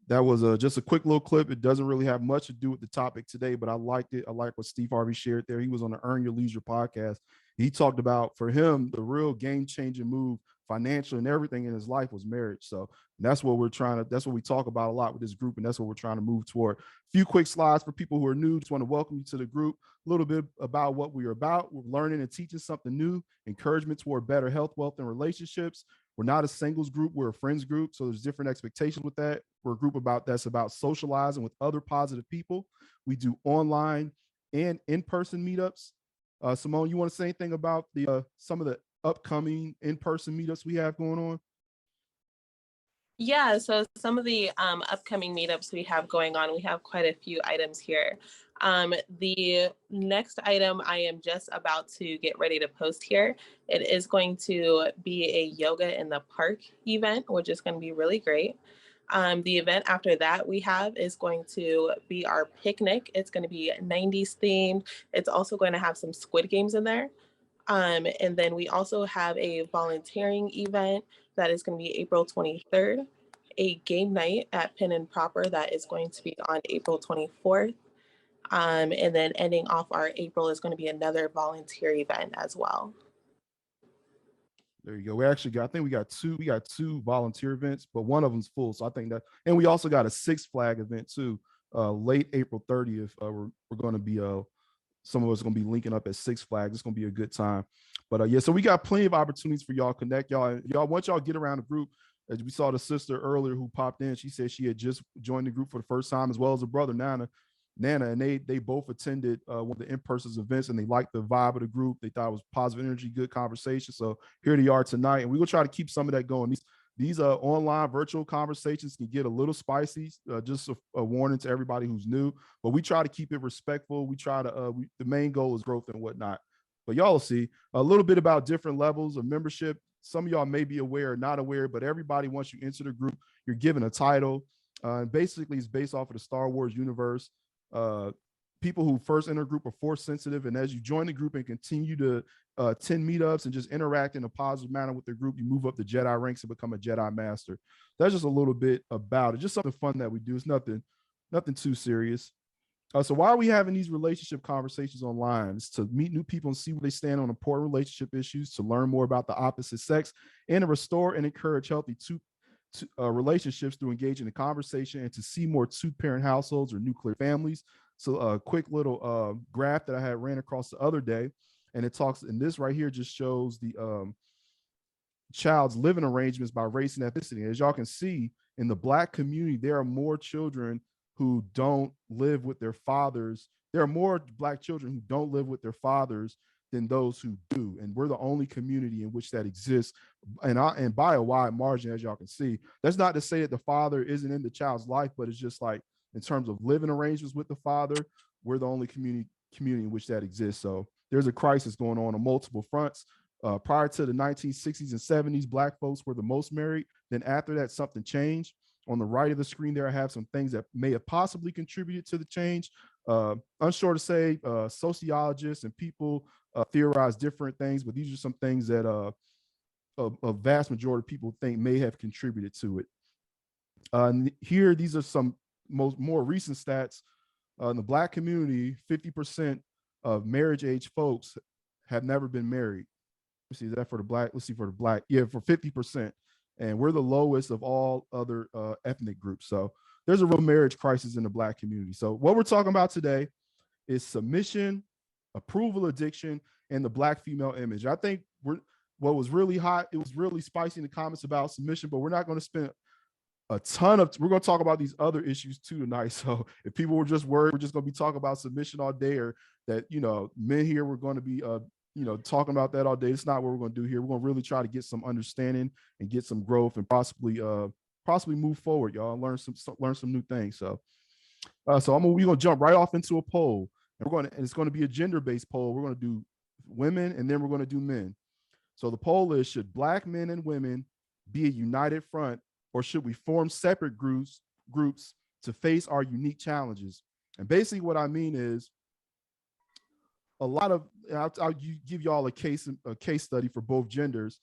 That was just a quick little clip. It doesn't really have much to do with the topic today, but I liked it. I like what Steve Harvey shared there. He was on the Earn Your Leisure podcast. He talked about, for him, the real game-changing move financially and everything in his life was marriage. So that's what that's what we talk about a lot with this group, and that's what we're trying to move toward. A few quick slides for people who are new. Just want to welcome you to the group. A little bit about what we are about. We're learning and teaching something new, encouragement toward better health, wealth, and relationships. We're not a singles group, we're a friends group. So there's different expectations with that. We're a group that's about socializing with other positive people. We do online and in-person meetups. Simone, you want to say anything about the some of the upcoming in-person meetups we have going on? Yeah, so some of the upcoming meetups we have going on, we have quite a few items here. The next item I am just about to get ready to post here. It is going to be a yoga in the park event, which is going to be really great. The event after that we have is going to be our picnic. It's going to be 90s themed. It's also going to have some Squid Games in there. And then we also have a volunteering event that is going to be April 23rd, a game night at Pin and Proper that is going to be on April 24th. And then ending off our April is going to be another volunteer event as well. There you go. We actually got, I think we got two volunteer events, but one of them's full. So I think that, and we also got a Six Flag event too, late April 30th. We're going to be, some of us are going to be linking up at Six Flags. It's going to be a good time. But yeah, so we got plenty of opportunities for y'all to connect. Once y'all get around the group, as we saw the sister earlier who popped in, she said she had just joined the group for the first time, as well as her brother, Nana, and they both attended one of the in-person events, and they liked the vibe of the group. They thought it was positive energy, good conversation. So here they are tonight, and we're gonna try to keep some of that going. These online virtual conversations can get a little spicy. Just a warning to everybody who's new, but we try to keep it respectful. We try to the main goal is growth and whatnot. But y'all will see a little bit about different levels of membership. Some of y'all may be aware or not aware, but everybody, once you enter the group, you're given a title. Basically, it's based off of the Star Wars universe. People who first enter a group are force sensitive, and as you join the group and continue to attend meetups and just interact in a positive manner with the group, you move up the Jedi ranks and become a Jedi Master. That's just a little bit about it. Just something fun that we do. It's nothing too serious. So why are we having these relationship conversations online? It's to meet new people and see where they stand on important relationship issues, to learn more about the opposite sex, and to restore and encourage healthy relationships through engaging in conversation, and to see more two-parent households or nuclear families. So a quick little graph that I had ran across the other day, and it talks, and this right here just shows the child's living arrangements by race and ethnicity. As y'all can see, in the Black community, there are more children who don't live with their fathers. There are more Black children who don't live with their fathers than those who do. And we're the only community in which that exists, and by a wide margin, as y'all can see. That's not to say that the father isn't in the child's life, but it's just like, in terms of living arrangements with the father, we're the only community in which that exists. So there's a crisis going on multiple fronts. Prior to the 1960s and 70s, Black folks were the most married. Then after that, something changed. On the right of the screen there, I have some things that may have possibly contributed to the change. Unsure to say. Sociologists and people theorize different things, but these are some things that a vast majority of people think may have contributed to it. Here, these are some more recent stats. In the Black community, 50% of marriage age folks have never been married. Let's see, is that for the Black? Let's see, for the Black. Yeah, for 50%. And we're the lowest of all other ethnic groups. So there's a real marriage crisis in the Black community. So what we're talking about today is submission, approval addiction, and the Black female image. I think what was really hot, it was really spicy in the comments about submission, but we're not going to spend we're going to talk about these other issues too tonight. So if people were just worried we're just going to be talking about submission all day, or that, men here, we're going to be talking about that all day. It's not what we're going to do here. We're going to really try to get some understanding and get some growth, and possibly move forward, y'all, and learn some new things. So we're going to jump right off into a poll, and it's going to be a gender-based poll. We're going to do women, and then we're going to do men. So the poll is, should Black men and women be a united front, or should we form separate groups to face our unique challenges? And basically what I mean is, a lot of, I'll give y'all a case study for both genders.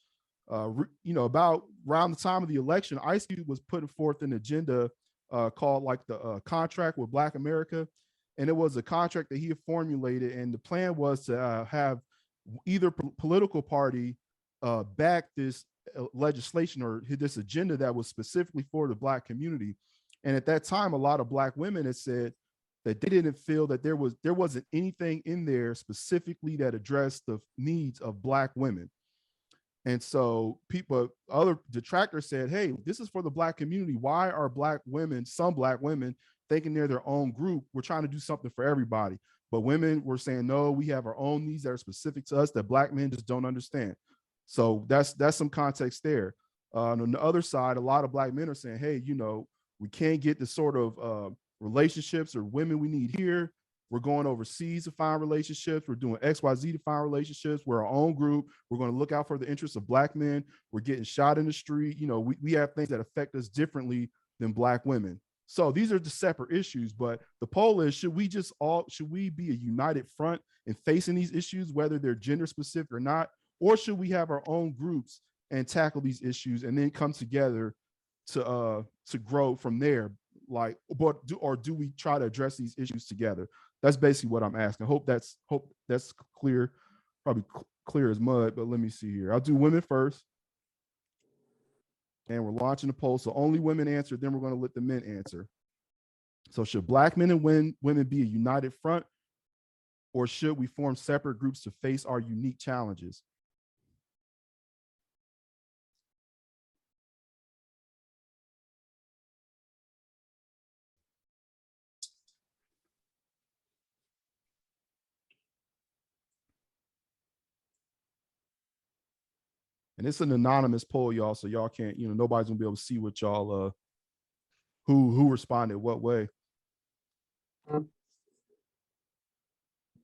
About around the time of the election, Ice Cube was putting forth an agenda called like the Contract with Black America. And it was a contract that he had formulated. And the plan was to have either political party back this legislation or this agenda that was specifically for the Black community. And at that time, a lot of Black women had said that they didn't feel that there wasn't anything in there specifically that addressed the needs of Black women. And so other detractors said, hey, this is for the Black community. Why are Black women, some Black women, thinking they're their own group? We're trying to do something for everybody. But women were saying, no, we have our own needs that are specific to us that Black men just don't understand. So that's some context there. On the other side, a lot of Black men are saying, hey, we can't get the sort of relationships or women we need here. We're going overseas to find relationships. We're doing XYZ to find relationships. We're our own group. We're going to look out for the interests of Black men. We're getting shot in the street. We have things that affect us differently than Black women. So these are just separate issues. But the poll is, should we be a united front in facing these issues, whether they're gender specific or not? Or should we have our own groups and tackle these issues and then come together to grow from there? Do we try to address these issues together? That's basically what I'm asking. Hope that's clear, probably clear as mud, but let me see here. I'll do women first. And we're launching the poll. So only women answer, then we're going to let the men answer. So should Black men and women be a united front, or should we form separate groups to face our unique challenges? And it's an anonymous poll, y'all, so y'all can't, nobody's gonna be able to see what y'all who responded what way. All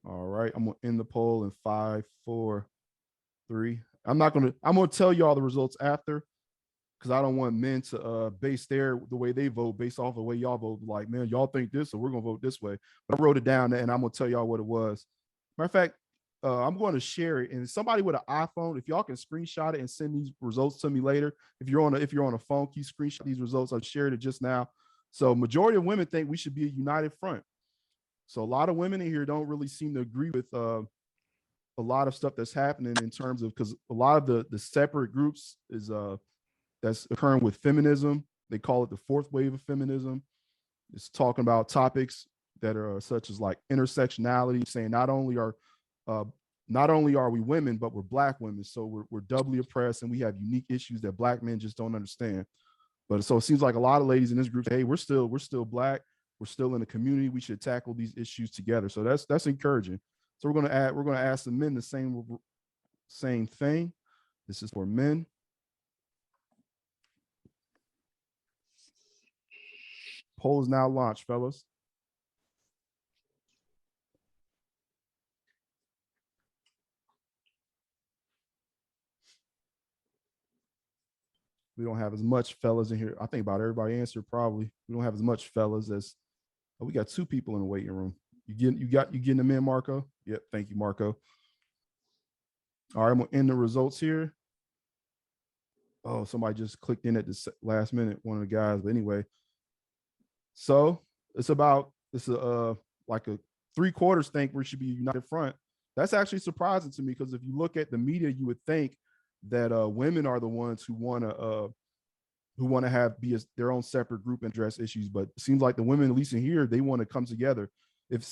right, I'm gonna end the poll in 5, 4, 3. I'm gonna tell y'all the results after, because I don't want men to base the way they vote based off the way y'all vote. Like, man, y'all think this, so we're gonna vote this way. But I wrote it down and I'm gonna tell y'all what it was. Matter of fact, I'm going to share it, and somebody with an iPhone, if y'all can screenshot it and send these results to me later. If you're on a phone, can you screenshot these results? I've shared it just now. So majority of women think we should be a united front. So a lot of women in here don't really seem to agree with a lot of stuff that's happening in terms of, because a lot of the separate groups is that's occurring with feminism. They call it the fourth wave of feminism. It's talking about topics that are such as like intersectionality, saying not only are we women, but we're Black women. So we're doubly oppressed and we have unique issues that Black men just don't understand. But so it seems like a lot of ladies in this group say, hey, we're still Black. We're still in the community. We should tackle these issues together. So that's encouraging. So we're gonna ask the men the same thing. This is for men. Poll is now launched, fellas. We don't have as much fellas in here. I think about everybody answered probably. We don't have as much fellas as we got 2 people in the waiting room. You getting them in, Marco? Yep, thank you, Marco. All right, I'm gonna end the results here. Oh, somebody just clicked in at the last minute, one of the guys. But anyway, so it's like a 3/4 think we should be a united front. That's actually surprising to me, because if you look at the media, you would think that women are the ones who want to have their own separate group and address issues. But it seems like the women, at least in here, they want to come together. If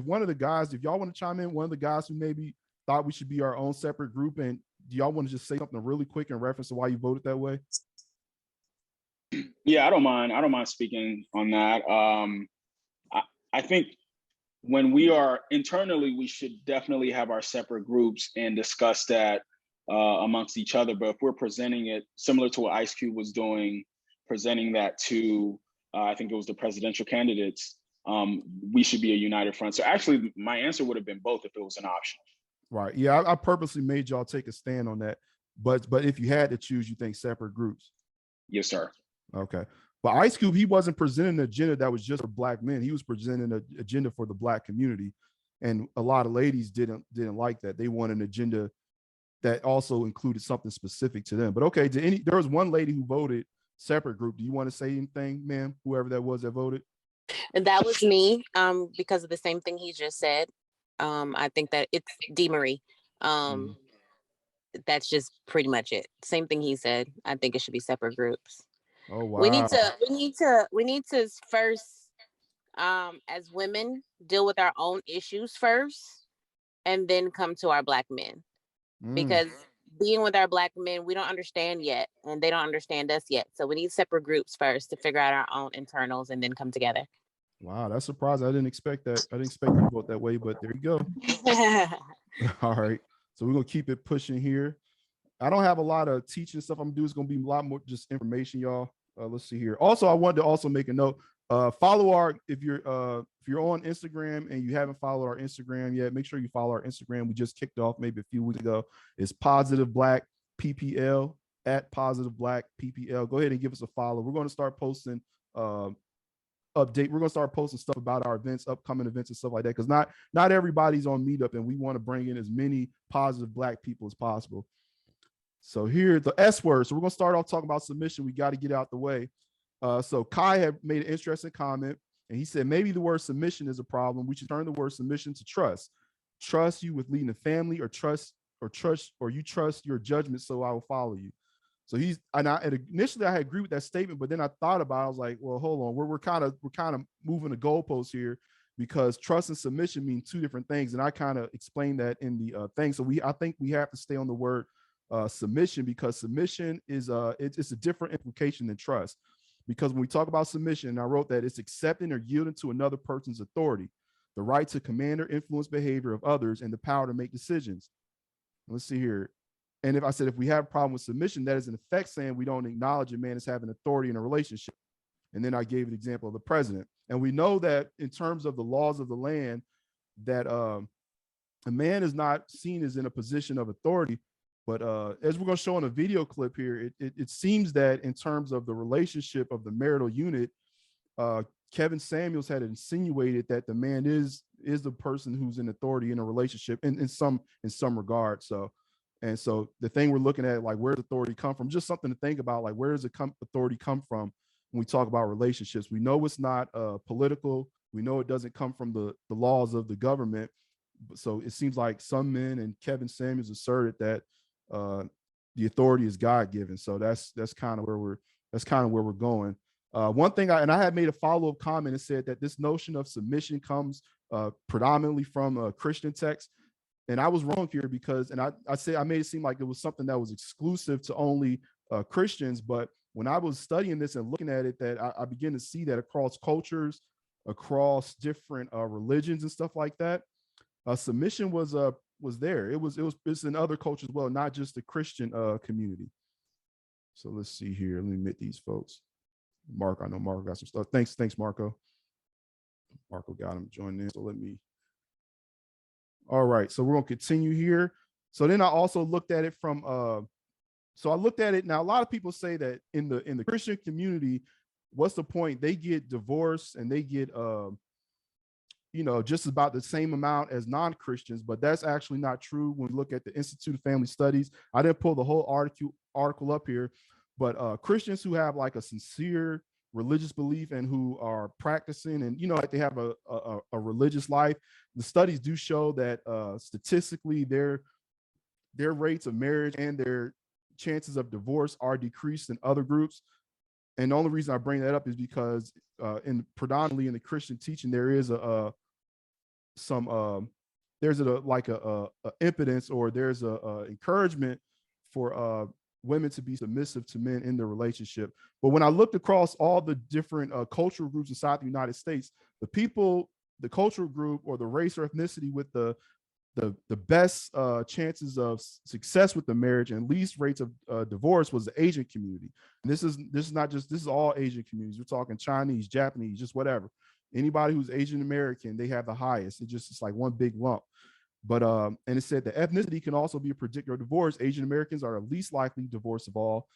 one of the guys, if y'all want to chime in, one of the guys who maybe thought we should be our own separate group, and do y'all want to just say something really quick in reference to why you voted that way? Yeah, I don't mind speaking on that. I think when we are internally, we should definitely have our separate groups and discuss that amongst each other. But if we're presenting it similar to what Ice Cube was doing, presenting that to, I think it was the presidential candidates, we should be a united front. So actually, my answer would have been both if it was an option. Right. Yeah, I purposely made y'all take a stand on that. But if you had to choose, you think separate groups? Yes, sir. Okay. But Ice Cube, he wasn't presenting an agenda that was just for Black men. He was presenting an agenda for the Black community. And a lot of ladies didn't like that. They wanted an agenda that also included something specific to them. But okay, there was one lady who voted separate group. Do you want to say anything, ma'am? Whoever that was that voted. And that was me, because of the same thing he just said. I think that it's D. Marie. That's just pretty much it. Same thing he said. I think it should be separate groups. Oh wow. We need to first, as women, deal with our own issues first, and then come to our Black men. Because being with our Black men, we don't understand yet, and they don't understand us yet. So we need separate groups first to figure out our own internals, and then come together. Wow, that's surprising. I didn't expect that. I didn't expect you to vote that way, but there you go. All right. So we're gonna keep it pushing here. I don't have a lot of teaching stuff I'm gonna do. It's gonna be a lot more just information, y'all. Let's see here. Also, I wanted to also make a note. Follow our if you're on Instagram and you haven't followed our Instagram yet, make sure you follow our Instagram. We just kicked off maybe a few weeks ago. It's Positive Black PPL at Positive Black PPL. Go ahead and give us a follow. We're going to start posting update. We're gonna start posting stuff about our events, upcoming events and stuff like that, because not everybody's on Meetup, and we want to bring in as many positive Black people as possible. So here, the S word. So we're gonna start off talking about submission. We got to get out the way. So Kai had made an interesting comment, and he said maybe the word submission is a problem. We should turn the word submission to trust. Trust you with leading a family, or you trust your judgment, so I will follow you. So initially I agree with that statement, but then I thought about it. I was like, well, hold on, we're kind of moving the goalposts here, because trust and submission mean two different things, and I kind of explained that in the thing. So I think we have to stay on the word submission, because submission is it's a different implication than trust. Because when we talk about submission, and I wrote that it's accepting or yielding to another person's authority, the right to command or influence behavior of others, and the power to make decisions. Let's see here. And if we have a problem with submission, that is in effect saying we don't acknowledge a man as having authority in a relationship. And then I gave the example of the president. And we know that in terms of the laws of the land, that a man is not seen as in a position of authority. But as we're going to show in a video clip here, it seems that in terms of the relationship of the marital unit, Kevin Samuels had insinuated that the man is the person who's in authority in a relationship in some regard. So the thing we're looking at, like, where does authority come from? Just something to think about, like, where does authority come from when we talk about relationships? We know it's not political. We know it doesn't come from the laws of the government. So it seems like some men, and Kevin Samuels asserted that the authority is God-given. So that's kind of where we're going. One thing I had made a follow-up comment and said that this notion of submission comes predominantly from a Christian text. And I was wrong here, because, and I made it seem like it was something that was exclusive to only Christians. But when I was studying this and looking at it, that I began to see that across cultures, across different religions and stuff like that, submission was there. It's in other cultures as well, not just the Christian community. So let's see here. Let me admit these folks. Mark, I know Marco got some stuff. Thanks, Marco. Marco got him joining in. So let me. All right, so we're gonna continue here. So then I also looked at it from so I looked at it. Now, a lot of people say that in the Christian community, what's the point? They get divorced and they get just about the same amount as non-Christians, but that's actually not true when we look at the Institute of Family Studies. I didn't pull the whole article up here, but Christians who have like a sincere religious belief and who are practicing and like they have a religious life, the studies do show that statistically their rates of marriage and their chances of divorce are decreased in other groups. And the only reason I bring that up is because predominantly in the Christian teaching, there is like a impotence, or there's a encouragement for women to be submissive to men in their relationship. But when I looked across all the different cultural groups inside the United States, the cultural group or the race or ethnicity with the best chances of success with the marriage and least rates of divorce was the Asian community. And this is all Asian communities. We're talking Chinese, Japanese, just whatever. Anybody who's Asian American, they have the highest. It's like one big lump. But and it said the ethnicity can also be a predictor of divorce. Asian Americans are the least likely divorce of all.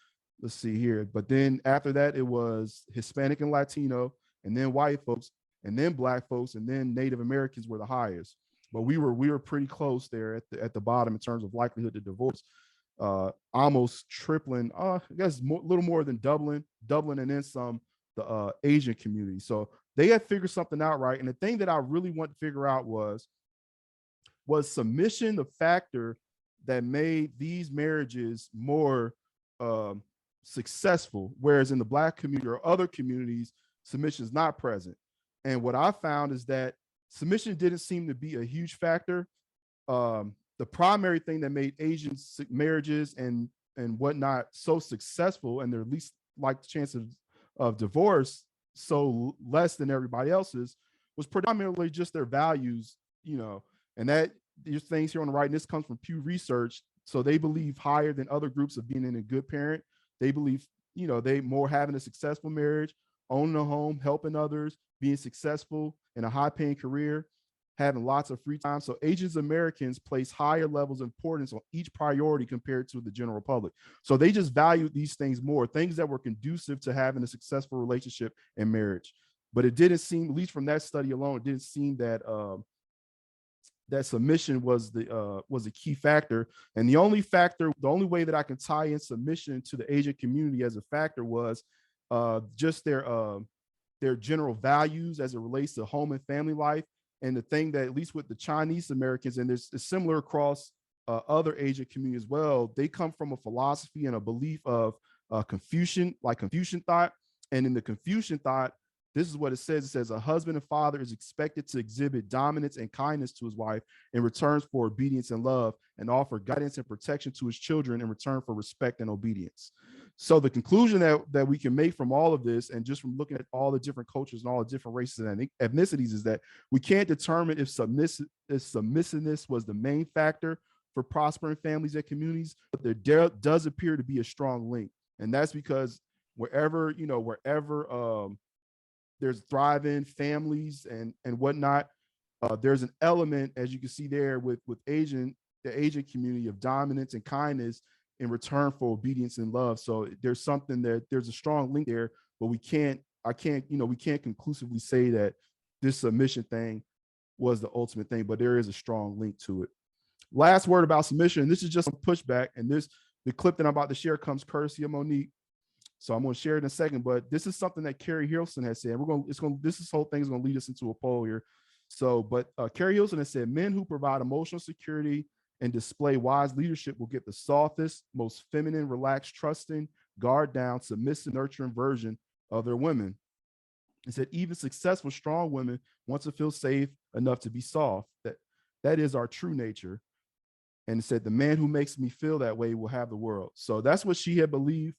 Let's see here. But then after that, it was Hispanic and Latino, and then white folks, and then Black folks, and then Native Americans were the highest. But we were pretty close there at the bottom in terms of likelihood to divorce. almost tripling, I guess a little more than doubling, and then some, the Asian community. So they had figured something out, right? And the thing that I really want to figure out was submission the factor that made these marriages more successful, whereas in the Black community or other communities, submission is not present. And what I found is that submission didn't seem to be a huge factor. The primary thing that made Asian marriages and whatnot so successful, and their least like chance of divorce so less than everybody else's, was predominantly just their values, and that there's things here on the right, and this comes from Pew Research. So they believe higher than other groups of being in a good parent. They believe, they more having a successful marriage, owning a home, helping others, being successful in a high paying career, having lots of free time. So Asian Americans place higher levels of importance on each priority compared to the general public. So they just valued these things more, things that were conducive to having a successful relationship and marriage. But it didn't seem, at least from that study alone, it didn't seem that that submission was a key factor. And the only way that I can tie in submission to the Asian community as a factor was just their general values as it relates to home and family life. And the thing that, at least with the Chinese Americans, and it's similar across other Asian communities as well, they come from a philosophy and a belief of Confucian thought. And in the Confucian thought, this is what it says. It says a husband and father is expected to exhibit dominance and kindness to his wife in return for obedience and love, and offer guidance and protection to his children in return for respect and obedience. So the conclusion that we can make from all of this, and just from looking at all the different cultures and all the different races and ethnicities, is that we can't determine if submissiveness was the main factor for prospering families and communities, but there does appear to be a strong link. And that's because wherever there's thriving families and whatnot, there's an element, as you can see there, with the Asian community, of dominance and kindness in return for obedience and love. So there's a strong link there, but we can't conclusively say that this submission thing was the ultimate thing, but there is a strong link to it. Last word about submission, and this is just a pushback, and the clip that I'm about to share comes courtesy of Monique. So I'm going to share it in a second, but this is something that Carrie Hilson has said. This whole thing is going to lead us into a poll here. So, but Carrie Hilson has said, men who provide emotional security and display wise leadership will get the softest, most feminine, relaxed, trusting, guard down, submissive, nurturing version of their women. It said even successful, strong women want to feel safe enough to be soft. That is our true nature. And it said the man who makes me feel that way will have the world. So that's what she had believed.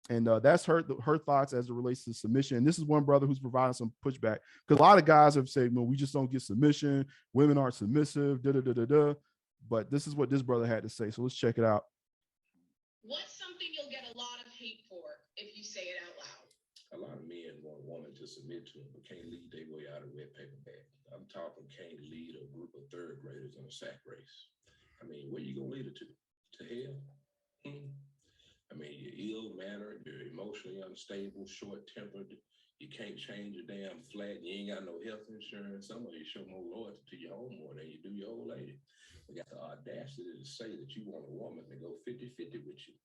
And that's her thoughts as it relates to submission. And this is one brother who's providing some pushback, because a lot of guys have said, no, we just don't get submission. Women aren't submissive, But this is what this brother had to say. So let's check it out. What's something you'll get a lot of hate for if you say it out loud? A lot of men want a woman to submit to them, but can't lead their way out of wet paper bag. I'm talking can't lead a group of third graders in a sack race. I mean, where you gonna lead it to? To hell? I mean, you're ill-mannered, you're emotionally unstable, short-tempered, you can't change your damn flat, you ain't got no health insurance. Some of you show more loyalty to your home more than you do your old lady. You got the audacity to say that you want a woman to go 50-50 with you.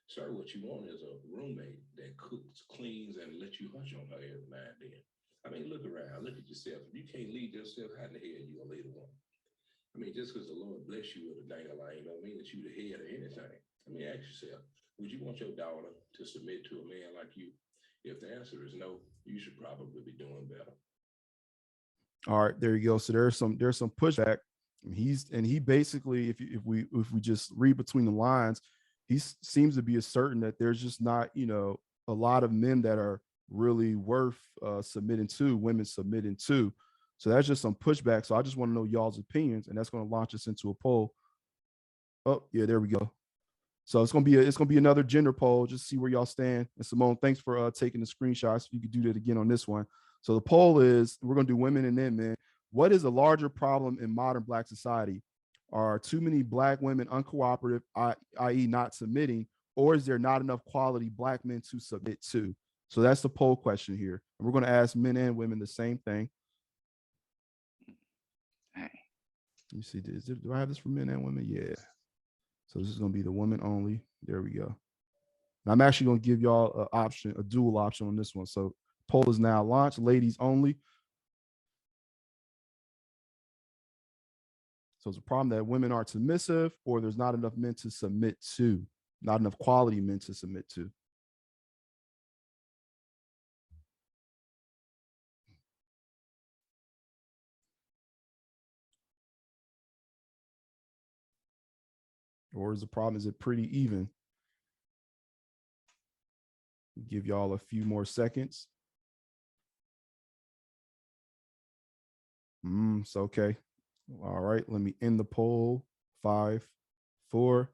Sir, what you want is a roommate that cooks, cleans, and lets you hush on her every now and then. I mean, look around, look at yourself. If you can't lead yourself, how in the hell you gonna lead a woman? I mean, just because the Lord bless you with a dang-a-line don't mean that you the head of anything. I mean, ask yourself, would you want your daughter to submit to a man like you? If the answer is no, you should probably be doing better. All right, there you go. So there's some pushback. He basically, if we just read between the lines, he seems to be asserting that there's just not, a lot of men that are really worth submitting to, women submitting to. So that's just some pushback. So I just want to know y'all's opinions, and that's going to launch us into a poll. Oh yeah, there we go. So it's gonna be another gender poll. Just see where y'all stand. And Simone, thanks for taking the screenshots. If you could do that again on this one. So the poll is, we're gonna do women and then men. What is a larger problem in modern Black society? Are too many Black women uncooperative, i.e. not submitting, or is there not enough quality Black men to submit to? So that's the poll question here. And we're gonna ask men and women the same thing. Let me see, do I have this for men and women? Yeah. So this is going to be the women only. There we go. Now I'm actually going to give y'all an option, a dual option on this one. So poll is now launched, ladies only. So it's a problem that women aren't submissive, or there's not enough men to submit to, not enough quality men to submit to. Or is the problem, is it pretty even? Give y'all a few more seconds. It's okay. All right, let me end the poll. 5, 4,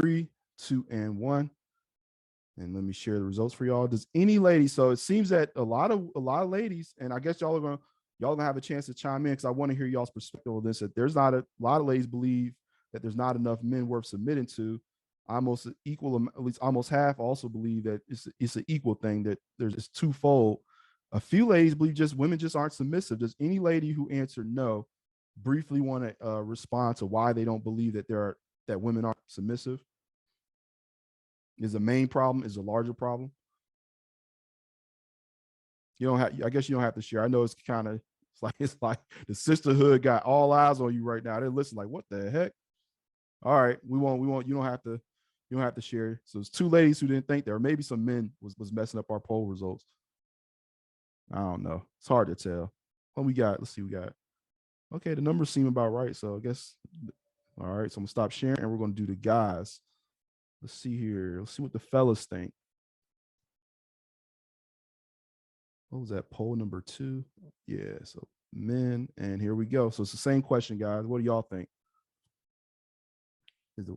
3, 2, and 1. And let me share the results for y'all. Does any lady? So it seems that a lot of ladies, and I guess y'all gonna have a chance to chime in, because I want to hear y'all's perspective on this. That there's not a lot of ladies believe that there's not enough men worth submitting to. Almost equal, at least almost half, also believe that it's an equal thing, that it's twofold. A few ladies believe just women just aren't submissive. Does any lady who answered no briefly want to respond to why they don't believe that women aren't submissive? Is the main problem, is a larger problem? You don't have, I guess you don't have to share. I know it's kind of, it's like the sisterhood got all eyes on you right now. They're listening like, what the heck? All right, we won't, you don't have to share. So it's 2 ladies who didn't think there, or maybe some men was messing up our poll results. I don't know. It's hard to tell. What we got? Let's see, we got, okay, the numbers seem about right. So I guess, all right, so I'm gonna stop sharing and we're gonna do the guys. Let's see here. Let's see what the fellas think. What was that, poll number 2? Yeah, so men, and here we go. So it's the same question, guys. What do y'all think?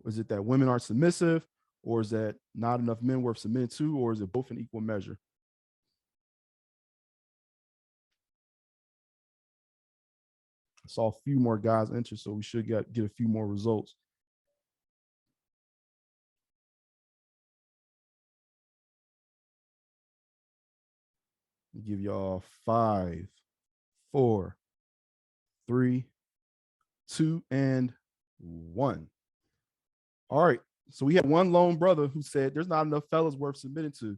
Is it that women aren't submissive, or is that not enough men worth submitting to, or is it both in equal measure? I saw a few more guys enter, so we should get a few more results. I'll give y'all 5, 4, 3, 2, and 1. All right. So we had one lone brother who said there's not enough fellas worth submitting to.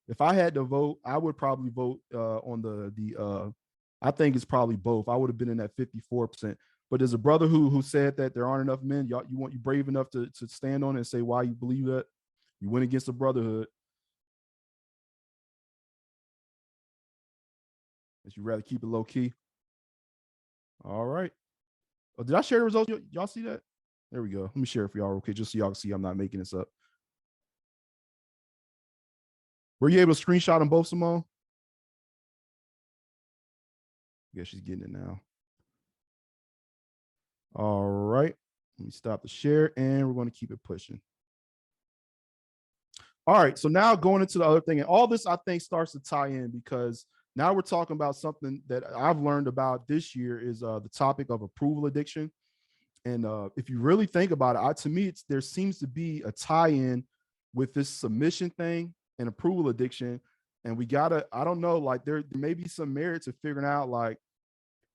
If I had to vote, I would probably vote on the I think it's probably both. I would have been in that 54%. But there's a brother who said that there aren't enough men. You brave enough to stand on it and say why you believe that? You went against the brotherhood. But you rather keep it low key. All right. Oh, did I share the results? Y'all see that? There we go. Let me share it for y'all, okay, just so y'all can see I'm not making this up. Were you able to screenshot them both, Simone? Yeah, she's getting it now. All right. Let me stop the share and we're going to keep it pushing. All right. So now going into the other thing, and all this I think starts to tie in, because now we're talking about something that I've learned about this year is the topic of approval addiction. And if you really think about it, to me, there seems to be a tie-in with this submission thing and approval addiction. And we gotta, I don't know, like there may be some merit to figuring out, like,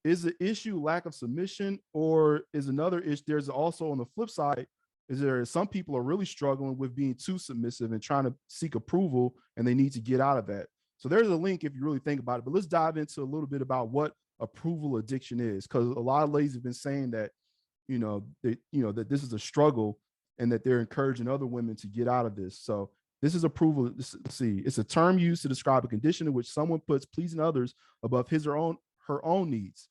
is the issue lack of submission, or is another issue? There's also on the flip side, is there some people are really struggling with being too submissive and trying to seek approval, and they need to get out of that. So there's a link if you really think about it. But let's dive into a little bit about what approval addiction is, because a lot of ladies have been saying that, that this is a struggle and that they're encouraging other women to get out of this. So this is approval. Let's see, it's a term used to describe a condition in which someone puts pleasing others above his or her own needs.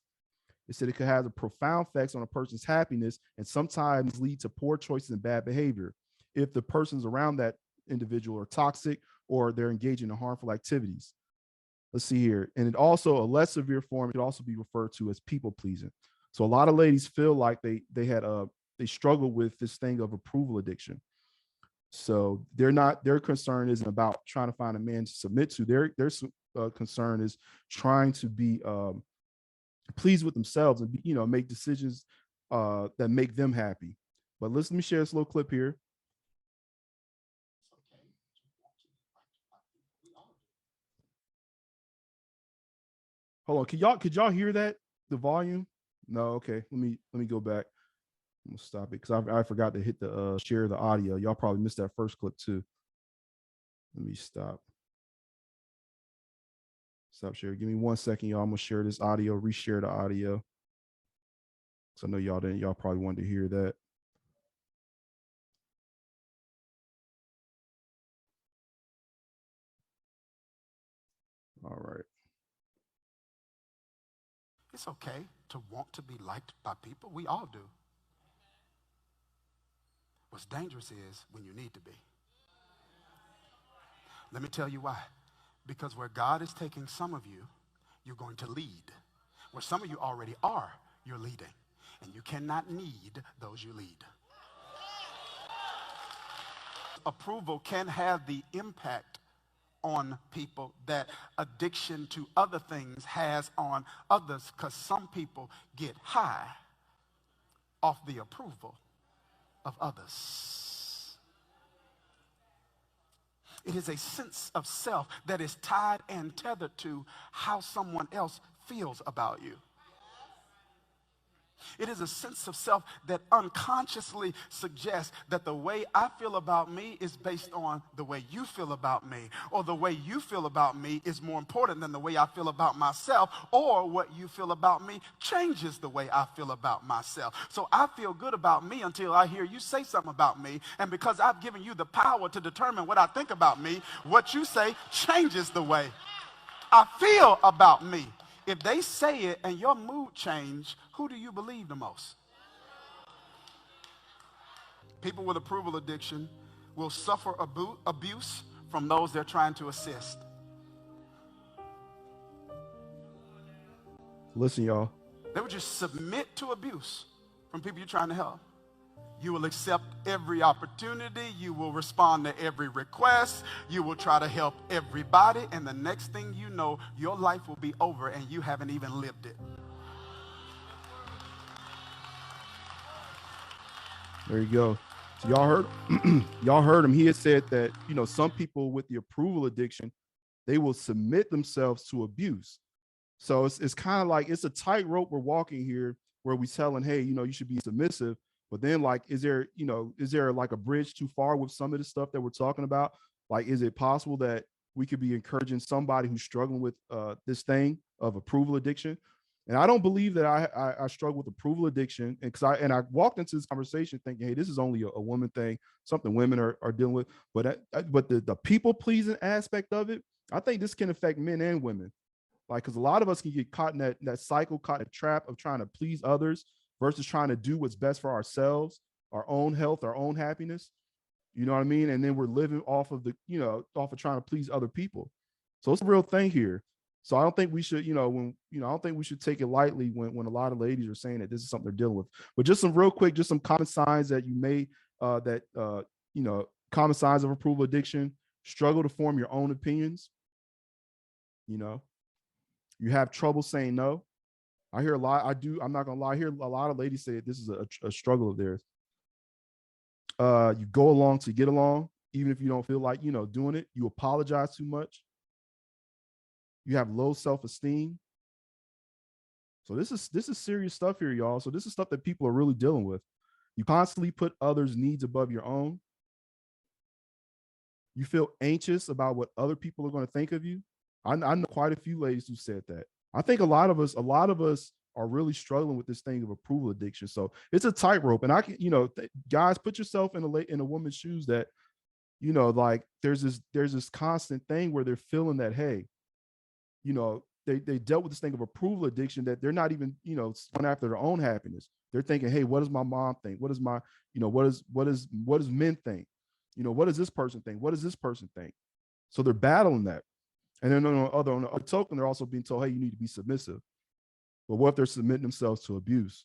It said it could have a profound effects on a person's happiness and sometimes lead to poor choices and bad behavior if the persons around that individual are toxic or they're engaging in harmful activities. Let's see here. And it also, a less severe form, it could also be referred to as people pleasing. So a lot of ladies feel like they struggle with this thing of approval addiction. So their concern isn't about trying to find a man to submit to. Their concern is trying to be pleased with themselves and make decisions that make them happy. But let me share this little clip here. Hold on, could y'all hear that? The volume? No, okay. Let me go back. I'm gonna stop it because I forgot to hit the share the audio. Y'all probably missed that first clip too. Let me stop. Stop share. Give me 1 second, y'all. I'm gonna share this audio, reshare the audio. So I know y'all didn't. Y'all probably wanted to hear that. All right. It's okay to want to be liked by people. We all do. What's dangerous is when you need to be. Let me tell you why. Because where God is taking some of you, you're going to lead. Where some of you already are, you're leading. And you cannot need those you lead. Approval can have the impact on people that addiction to other things has on others, because some people get high off the approval of others. It is a sense of self that is tied and tethered to how someone else feels about you. It is a sense of self that unconsciously suggests that the way I feel about me is based on the way you feel about me, or the way you feel about me is more important than the way I feel about myself, or what you feel about me changes the way I feel about myself. So I feel good about me until I hear you say something about me, and because I've given you the power to determine what I think about me, what you say changes the way I feel about me. If they say it and your mood change, who do you believe the most? People with approval addiction will suffer abuse from those they're trying to assist. Listen, y'all. They will just submit to abuse from people you're trying to help. You will accept every opportunity. You will respond to every request. You will try to help everybody. And the next thing you know, your life will be over and you haven't even lived it. There you go. So y'all heard, y'all heard him. He had said that, you know, some people with the approval addiction, they will submit themselves to abuse. So it's kind of like it's a tightrope we're walking here, where we telling, hey, you know, you should be submissive. But then, like, is there like a bridge too far with some of the stuff that we're talking about? Like, is it possible that we could be encouraging somebody who's struggling with this thing of approval addiction? And I don't believe that I struggle with approval addiction, and I walked into this conversation thinking, hey, this is only a woman thing, something women are dealing with. But the people pleasing aspect of it, I think this can affect men and women. Like, because a lot of us can get caught in that cycle, caught in a trap of trying to please others versus trying to do what's best for ourselves, our own health, our own happiness. You know what I mean? And then we're living off of off of trying to please other people. So it's a real thing here. So I don't think we should, I don't think we should take it lightly when a lot of ladies are saying that this is something they're dealing with. But just some real quick, just some common signs that you may, common signs of approval addiction: struggle to form your own opinions. You have trouble saying no. I hear a lot. I'm not gonna lie. I hear a lot of ladies say this is a struggle of theirs. You go along to get along, even if you don't feel like doing it. You apologize too much. You have low self-esteem. So this is serious stuff here, y'all. So this is stuff that people are really dealing with. You constantly put others' needs above your own. You feel anxious about what other people are going to think of you. I know quite a few ladies who said that. I think a lot of us are really struggling with this thing of approval addiction. So it's a tightrope. And I can, guys, put yourself in a woman's shoes that, like there's this constant thing where they're feeling that, hey, they dealt with this thing of approval addiction, that they're not even, going after their own happiness. They're thinking, hey, what does my mom think? What does my, what does men think? What does this person think? What does this person think? So they're battling that. And then on the other token, they're also being told, hey, you need to be submissive. But what if they're submitting themselves to abuse?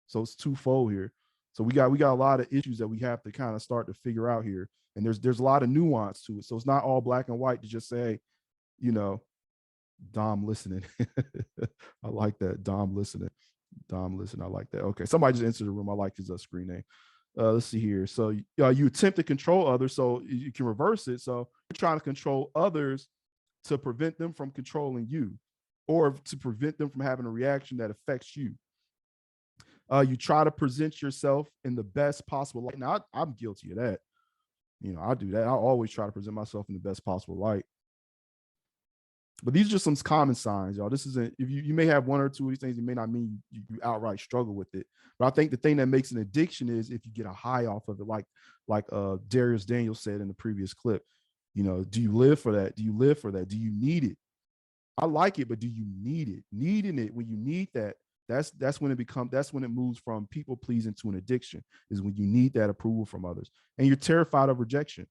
So it's twofold here. So we got a lot of issues that we have to kind of start to figure out here. And there's a lot of nuance to it. So it's not all black and white to just say, Dom listening. I like that. Dom listening. I like that. Okay. Somebody just entered the room. I like his screen name. Let's see here. So you attempt to control others, so you can reverse it. So you're trying to control others to prevent them from controlling you, or to prevent them from having a reaction that affects you. You try to present yourself in the best possible light. Now, I'm guilty of that. I do that. I always try to present myself in the best possible light. But these are just some common signs, y'all. This isn't, if you may have one or two of these things, it may not mean you outright struggle with it. But I think the thing that makes an addiction is if you get a high off of it, like Darius Daniels said in the previous clip. Do you live for that? Do you live for that? Do you need it? I like it, but do you need it? Needing it, when you need that, that's when it moves from people pleasing to an addiction, is when you need that approval from others. And you're terrified of rejection.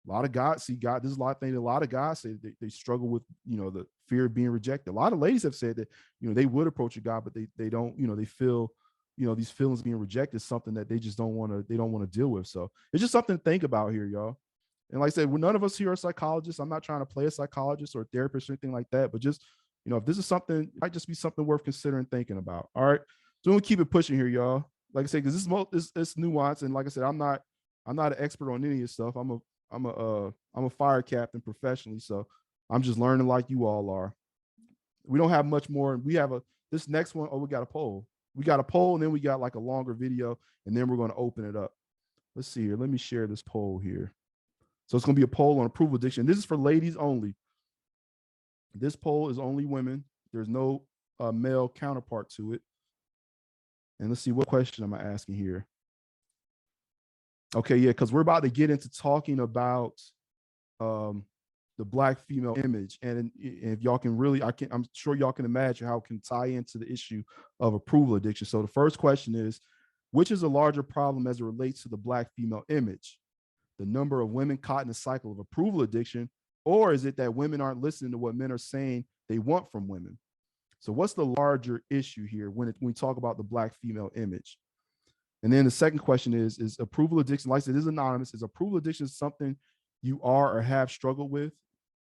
A lot of guys this is a lot of things. A lot of guys say they struggle with, the fear of being rejected. A lot of ladies have said that, they would approach a guy, but they don't, they feel, these feelings being rejected is something that they just don't want to deal with. So it's just something to think about here, y'all. And like I said, none of us here are psychologists. I'm not trying to play a psychologist or a therapist or anything like that, but just, if this is something, it might just be something worth considering thinking about. All right. So we'll keep it pushing here, y'all. Like I said, because it's nuanced. And like I said, I'm not an expert on any of this stuff. I'm a fire captain professionally, so I'm just learning like you all are. We don't have much more. We have this next one. Oh, we got a poll. We got a poll, and then we got like a longer video, and then we're going to open it up. Let's see here. Let me share this poll here. So it's going to be a poll on approval addiction. This is for ladies only. This poll is only women. There's no male counterpart to it. And let's see, what question am I asking here? Okay, yeah, because we're about to get into talking about the Black female image. And if y'all can really, I'm sure y'all can imagine how it can tie into the issue of approval addiction. So the first question is, which is a larger problem as it relates to the Black female image? The number of women caught in the cycle of approval addiction, or is it that women aren't listening to what men are saying they want from women? So what's the larger issue here when we talk about the Black female image? And then the second question is approval addiction, like I said, it is anonymous. Is approval addiction something you are or have struggled with?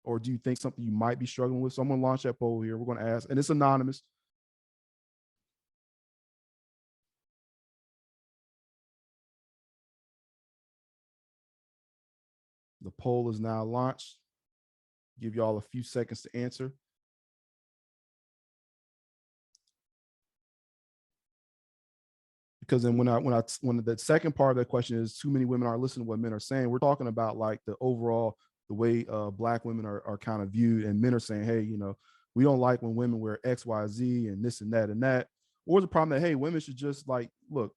Or do you think something you might be struggling with? So I'm going to launch that poll here. We're going to ask, and it's anonymous. The poll is now launched. Give y'all a few seconds to answer. Because then when the second part of that question is too many women aren't listening to what men are saying, we're talking about like the overall, the way Black women are kind of viewed, and men are saying, hey, we don't like when women wear X, Y, Z and this and that and that. Or the problem that, hey, women should just look,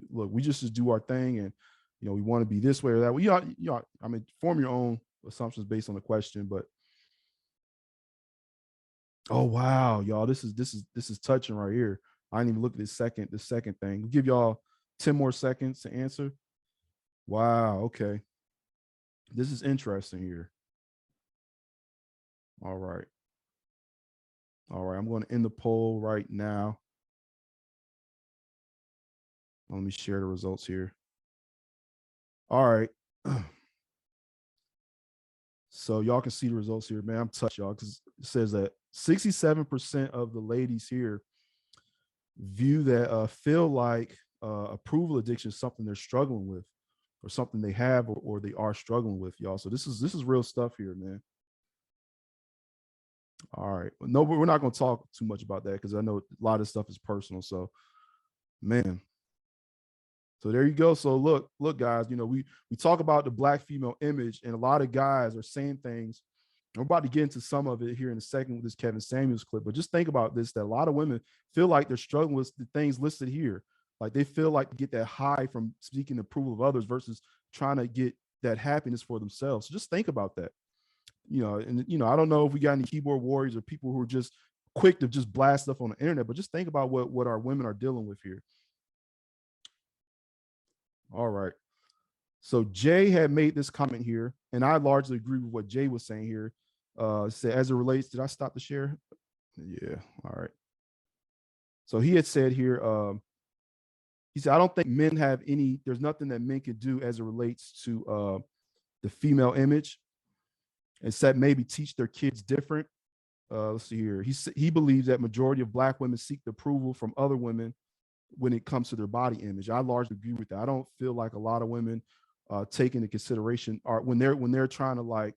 we just do our thing, and we want to be this way or that way. I mean, form your own assumptions based on the question. But oh wow, y'all, this is touching right here. I didn't even look at the second thing. We'll give y'all 10 more seconds to answer. Wow, okay. This is interesting here. All right, I'm going to end the poll right now. Let me share the results here. All right. So y'all can see the results here, man. I'm touched, y'all, because it says that 67% of the ladies here feel like approval addiction is something they're struggling with, or something they have or they are struggling with, y'all. So this is real stuff here, man. All right. No, but we're not going to talk too much about that because I know a lot of stuff is personal. So, man. So there you go. So look, guys, we talk about the Black female image, and a lot of guys are saying things. We're about to get into some of it here in a second with this Kevin Samuels clip, but just think about this, that a lot of women feel like they're struggling with the things listed here. Like they feel like to get that high from seeking the approval of others versus trying to get that happiness for themselves. So just think about that. I don't know if we got any keyboard warriors or people who are just quick to just blast stuff on the internet, but just think about what our women are dealing with here. All right. So Jay had made this comment here, and I largely agree with what Jay was saying here. Said as it relates, did I stop the share? Yeah. All right. So he had said here, he said, I don't think men have there's nothing that men can do as it relates to the female image, except maybe teach their kids different. Let's see here. He believes that majority of Black women seek the approval from other women when it comes to their body image. I largely agree with that. I don't feel like a lot of women take into consideration when they're trying to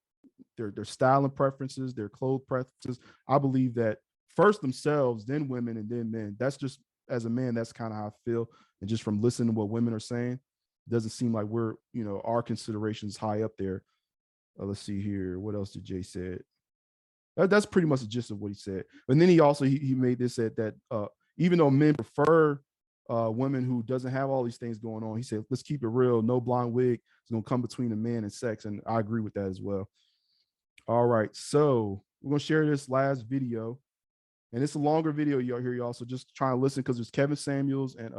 their styling preferences, their clothes preferences. I believe that first themselves, then women, and then men. That's just, as a man, that's kind of how I feel. And just from listening to what women are saying, it doesn't seem like we're, our considerations high up there. Let's see here. What else did Jay say? That's pretty much the gist of what he said. And then he also, he made this that even though men prefer women who doesn't have all these things going on, he said, let's keep it real. No blonde wig is going to come between a man and sex. And I agree with that as well. All right. So we're going to share this last video. And it's a longer video y'all hear, y'all. So just try to listen, because there's Kevin Samuels and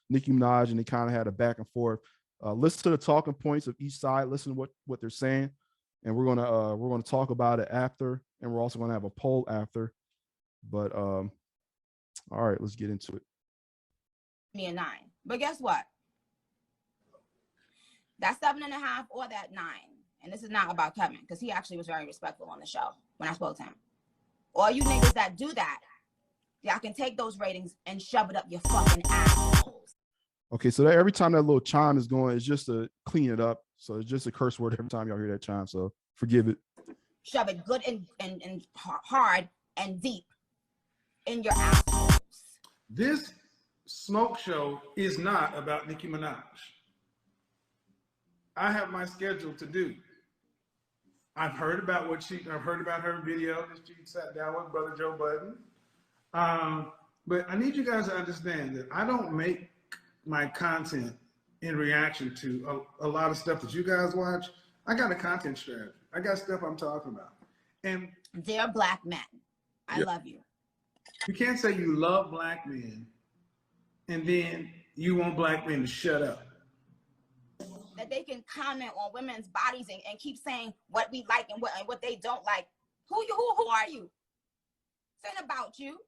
Nicki Minaj, and they kind of had a back and forth. Listen to the talking points of each side. Listen to what they're saying, and we're gonna talk about it after, and we're also gonna have a poll after. But all right, let's get into it. Me a 9, but guess what? That 7.5 or that 9, and this is not about Kevin, because he actually was very respectful on the show when I spoke to him. All you niggas that do that, y'all can take those ratings and shove it up your fucking assholes. Okay, so that every time that little chime is going, it's just to clean it up. So it's just a curse word every time y'all hear that chime. So forgive it. Shove it good and hard and deep in your assholes. This smoke show is not about Nicki Minaj. I have my schedule to do. I've heard about her video that she sat down with Brother Joe Budden. But I need you guys to understand that I don't make my content in reaction to a lot of stuff that you guys watch. I got a content strategy. I got stuff I'm talking about. And they're black men. I love you. You can't say you love black men and then you want black men to shut up. That they can comment on women's bodies and keep saying what we like and what they don't like. Who are you? This ain't about you.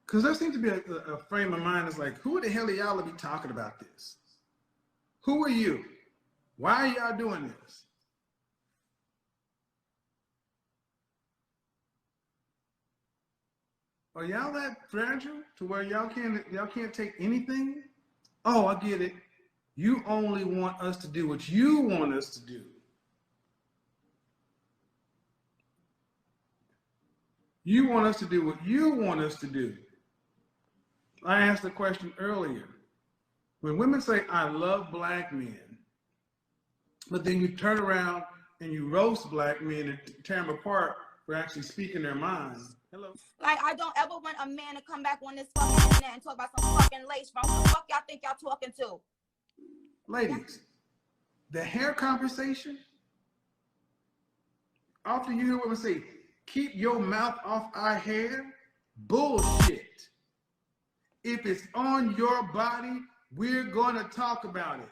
Because there seems to be a frame of mind that's like, who the hell are y'all to be talking about this? Who are you? Why are y'all doing this? Are y'all that fragile to where y'all can't take anything? Oh, I get it. You only want us to do what you want us to do. You want us to do what you want us to do. I asked the question earlier. When women say, I love black men, but then you turn around and you roast black men and tear them apart for actually speaking their minds. Hello. Like, I don't ever want a man to come back on this fucking internet and talk about some fucking lace from who the fuck y'all think y'all talking to? Ladies, the hair conversation, often you hear women say, keep your mouth off our hair. Bullshit. If it's on your body, we're gonna talk about it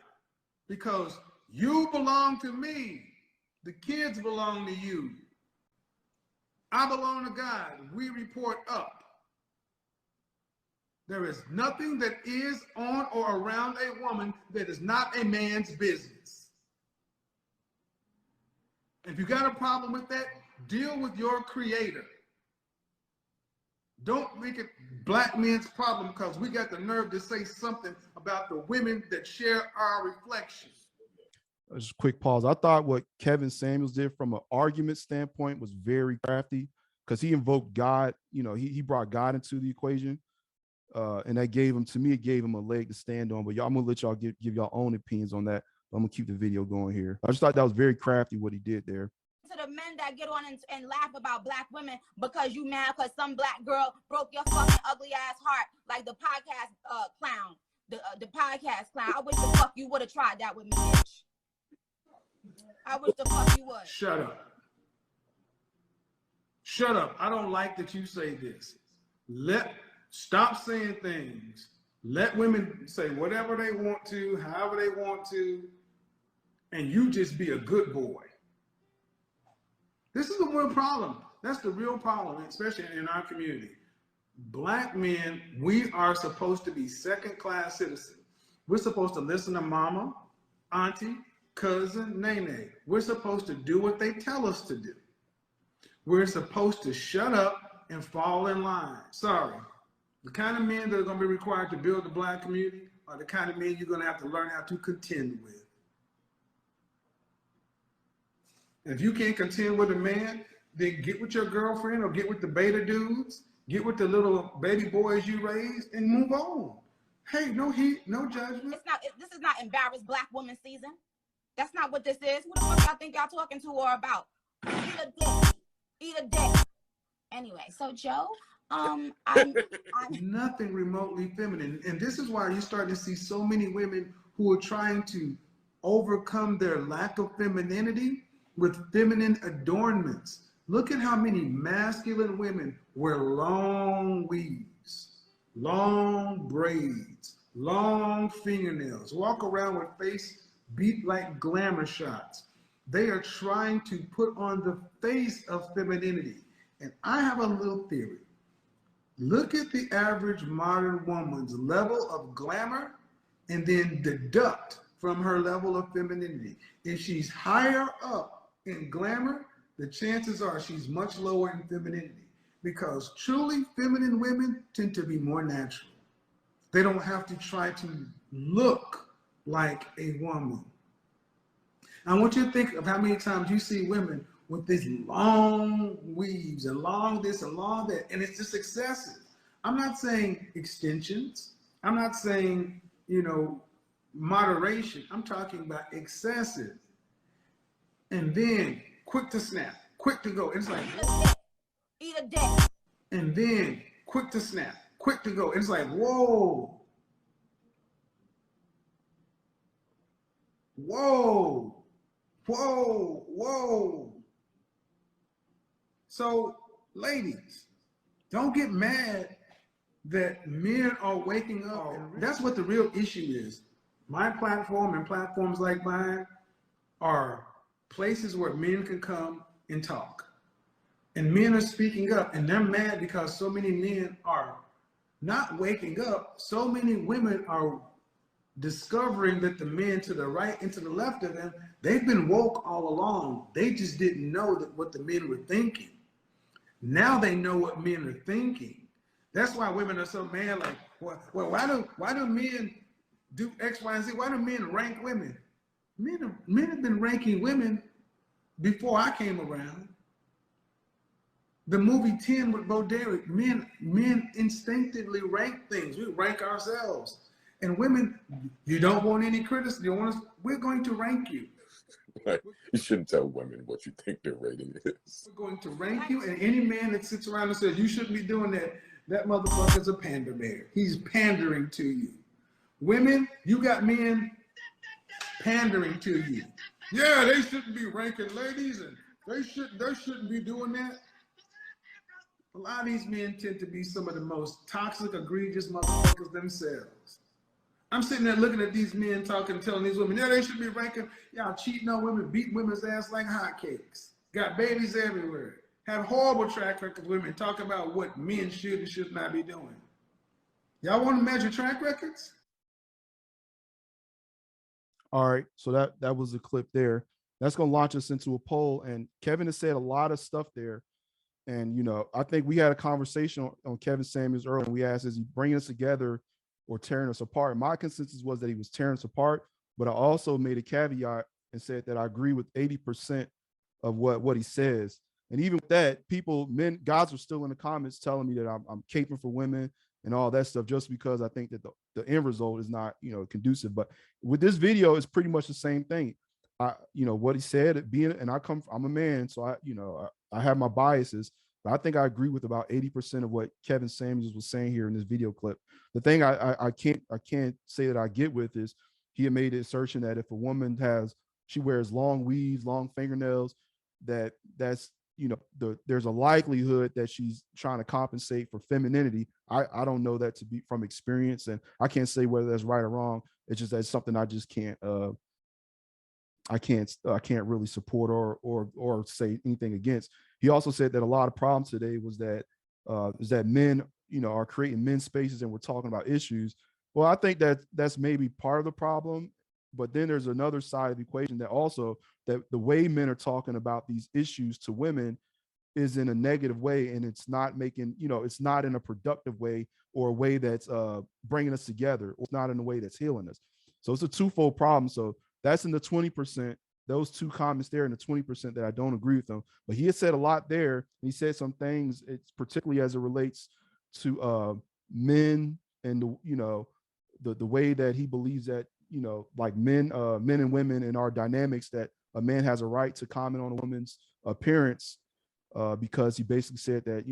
because you belong to me. The kids belong to you. I belong to God. We report up. There is nothing that is on or around a woman that is not a man's business. If you got a problem with that, deal with your creator. Don't make it black men's problem because we got the nerve to say something about the women that share our reflection. Just a quick pause. I thought what Kevin Samuels did from an argument standpoint was very crafty because he invoked God. You know, he brought God into the equation. And that gave him, to me, it gave him a leg to stand on. But y'all, I'm gonna let y'all give y'all own opinions on that. But I'm gonna keep the video going here. I just thought that was very crafty what he did there. To the men that get on and laugh about black women because you mad because some black girl broke your fucking ugly ass heart, like the podcast clown, the podcast clown. I wish the fuck you would have tried that with me, bitch. I wish the fuck you would. Shut up. Shut up. I don't like that you say this. Stop saying things. Let women say whatever they want to, however they want to, and you just be a good boy. This is the real problem. That's the real problem, especially in our community. Black men, we are supposed to be second-class citizens. We're supposed to listen to mama, auntie, cousin, nene. We're supposed to do what they tell us to do. We're supposed to shut up and fall in line. Sorry. The kind of men that are going to be required to build the black community are the kind of men you're going to have to learn how to contend with. If you can't contend with a man, then get with your girlfriend or get with the beta dudes get with the little baby boys you raised, and move on. Hey, no heat, no judgment. This is not embarrassed black woman season. That's not what this is. Who the fuck y'all think y'all talking to or about? Eat a dick. Eat a dick. Anyway, so Joe, I'm nothing remotely feminine. And this is why you're starting to see so many women who are trying to overcome their lack of femininity with feminine adornments. Look at how many masculine women wear long weaves, long braids, long fingernails, walk around with face beat like glamour shots. They are trying to put on the face of femininity. And I have a little theory. Look at the average modern woman's level of glamour and then deduct from her level of femininity. If she's higher up in glamour, the chances are she's much lower in femininity, because truly feminine women tend to be more natural. They don't have to try to look like a woman. I want you to think of how many times you see women with these long weaves and long this and long that, and it's just excessive. I'm not saying extensions. I'm not saying, moderation. I'm talking about excessive. And then quick to snap, quick to go. It's like, eat a dick. And then quick to snap, quick to go. It's like, whoa. Whoa. Whoa, whoa. So, ladies, don't get mad that men are waking up. That's what the real issue is. My platform and platforms like mine are places where men can come and talk. And men are speaking up, and they're mad because so many men are not waking up. So many women are discovering that the men to the right and to the left of them, they've been woke all along. They just didn't know that what the men were thinking. Now they know what men are thinking. That's why women are so mad. Like, well, why do men do X, Y, and Z? Why do men rank women? Men have been ranking women before I came around. The movie 10 with Bo Derek, men instinctively rank things. We rank ourselves. And women, you don't want any criticism. You want us, we're going to rank you. Right. You shouldn't tell women what you think their rating is. We're going to rank you, and any man that sits around and says you shouldn't be doing that, that motherfucker's a pander bear. He's pandering to you. Women, you got men pandering to you. Yeah, they shouldn't be ranking ladies, and they shouldn't be doing that. A lot of these men tend to be some of the most toxic, egregious motherfuckers themselves. I'm sitting there looking at these men talking, telling these women, yeah, they should be ranking. Y'all cheating on women, beating women's ass like hotcakes. Got babies everywhere. Have horrible track record with women, talking about what men should and should not be doing. Y'all want to measure track records? All right, so that was a clip there. That's going to launch us into a poll. And Kevin has said a lot of stuff there. And, I think we had a conversation on Kevin Samuels earlier, and we asked, is he bringing us together or tearing us apart? My consensus was that he was tearing us apart, but I also made a caveat and said that I agree with 80% of what he says. And even with that, guys are still in the comments telling me that I'm caping for women and all that stuff, just because I think that the end result is not, conducive. But with this video, it's pretty much the same thing. What he said, I'm a man, so I have my biases, but I think I agree with about 80% of what Kevin Samuels was saying here in this video clip. The thing I can't say that I get with is he had made the assertion that if a woman she wears long weaves, long fingernails, that's there's a likelihood that she's trying to compensate for femininity. I don't know that to be from experience, and I can't say whether that's right or wrong. It's just that's something I just can't I can't really support or say anything against. He also said that a lot of problems today is that men, are creating men's spaces and we're talking about issues. Well, I think that's maybe part of the problem, but then there's another side of the equation that the way men are talking about these issues to women is in a negative way, and it's not making, it's not in a productive way or a way that's bringing us together. It's not in a way that's healing us. So it's a twofold problem. So that's in the 20%. those two comments there and the 20% that I don't agree with them. But he had said a lot there. He said some things, it's particularly as it relates to men and the way that he believes that, like men and women in our dynamics, that a man has a right to comment on a woman's appearance, because he basically said that,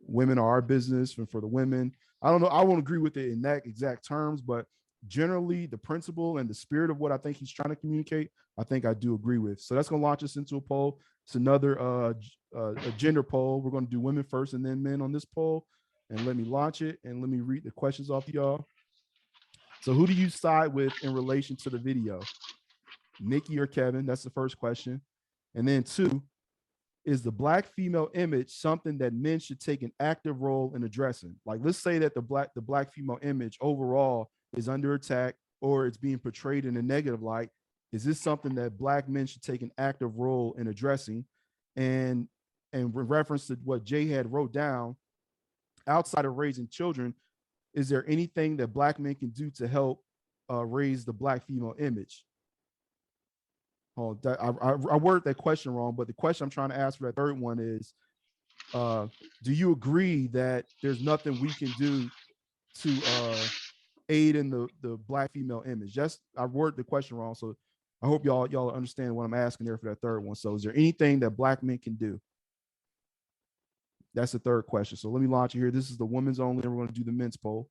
women are our business and for the women. I don't know. I won't agree with it in that exact terms, but generally the principle and the spirit of what I think he's trying to communicate, I think I do agree with. So that's going to launch us into a poll. It's another a gender poll. We're going to do women first and then men on this poll. And let me launch it and let me read the questions off to y'all. So who do you side with in relation to the video? Nikki or Kevin? That's the first question. And then 2, is the Black female image something that men should take an active role in addressing? Like, let's say that the black female image overall is under attack or it's being portrayed in a negative light. Is this something that Black men should take an active role in addressing? And in reference to what Jay had wrote down, outside of raising children, is there anything that Black men can do to help raise the Black female image? Oh, I worded that question wrong, but the question I'm trying to ask for that third one is, do you agree that there's nothing we can do to aid in the Black female image? Just, I worded the question wrong, so I hope y'all understand what I'm asking there for that third one. So is there anything that Black men can do? That's the third question. So let me launch it here. This is the women's only, and we're going to do the men's poll.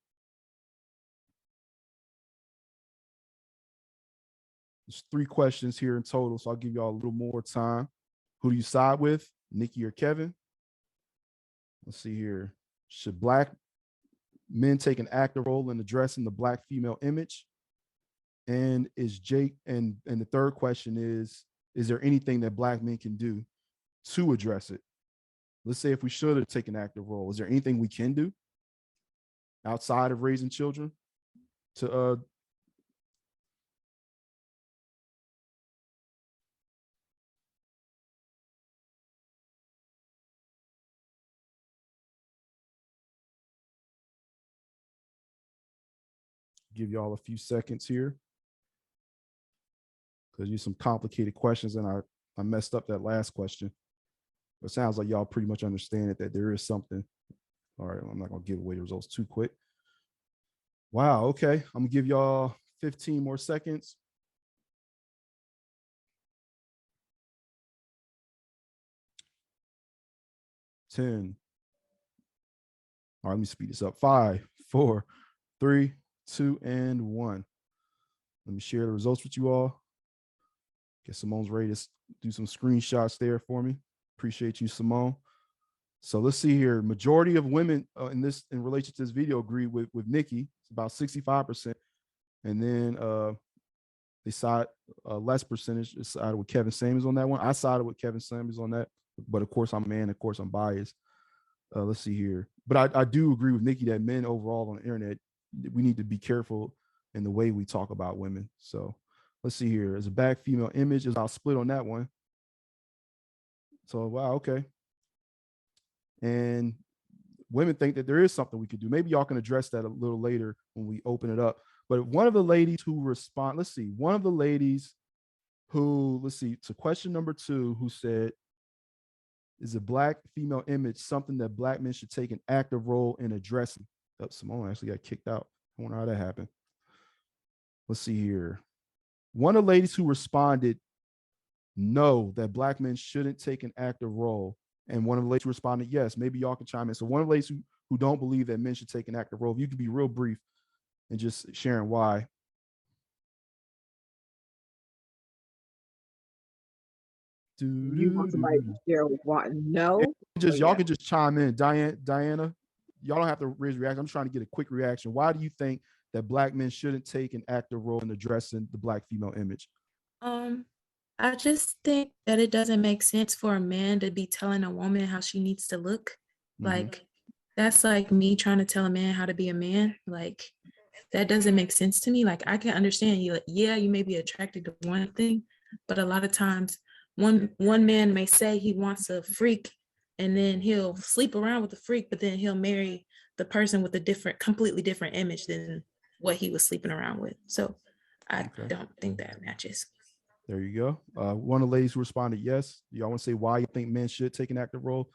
There's 3 questions here in total, so I'll give y'all a little more time. Who do you side with, Nikki or Kevin? Let's see here. Should Black men take an active role in addressing the Black female image? And is Jake, and the third question is there anything that Black men can do to address it? Let's say if we should have taken an active role, is there anything we can do outside of raising children to give y'all a few seconds here, because you some complicated questions, and I messed up that last question. But it sounds like y'all pretty much understand it, that there is something. All right, I'm not gonna give away the results too quick. Wow, okay. I'm gonna give y'all 15 more seconds. 10. All right, let me speed this up. 5, 4, 3, 2, and 1. Let me share the results with you all. Guess Simone's ready to do some screenshots there for me. Appreciate you, Simone. So let's see here. Majority of women in relation to this video agree with Nikki. It's about 65%. And then they side less percentage sided with Kevin Samuels on that one. I sided with Kevin Samuels on that, but of course I'm a man. Of course I'm biased. Let's see here. But I do agree with Nikki that men overall on the internet, we need to be careful in the way we talk about women. So let's see here. As a Black female image, is I'll split on that one. So wow, okay. And women think that there is something we could do. Maybe y'all can address that a little later when we open it up. But one of the ladies who respond, let's see, one of the ladies who, let's see, to question number 2, who said, is a Black female image something that Black men should take an active role in addressing? Oh, Simone actually got kicked out. I wonder how that happened. Let's see here. One of the ladies who responded, no, that Black men shouldn't take an active role. And one of the ladies who responded, yes. Maybe y'all can chime in. So one of the ladies who don't believe that men should take an active role, if you can be real brief and just sharing why. You want somebody to share why? No. Y'all can just chime in. Diana, y'all don't have to raise reaction. I'm trying to get a quick reaction. Why do you think that Black men shouldn't take an active role in addressing the Black female image? I just think that it doesn't make sense for a man to be telling a woman how she needs to look. Like, that's like me trying to tell a man how to be a man. Like, that doesn't make sense to me. Like, I can understand you. Like, yeah, you may be attracted to one thing, but a lot of times one man may say he wants a freak, and then he'll sleep around with the freak, but then he'll marry the person with a completely different image than what he was sleeping around with. So I don't think that matches. There you go. One of the ladies who responded yes. Y'all want to say why you think men should take an active role?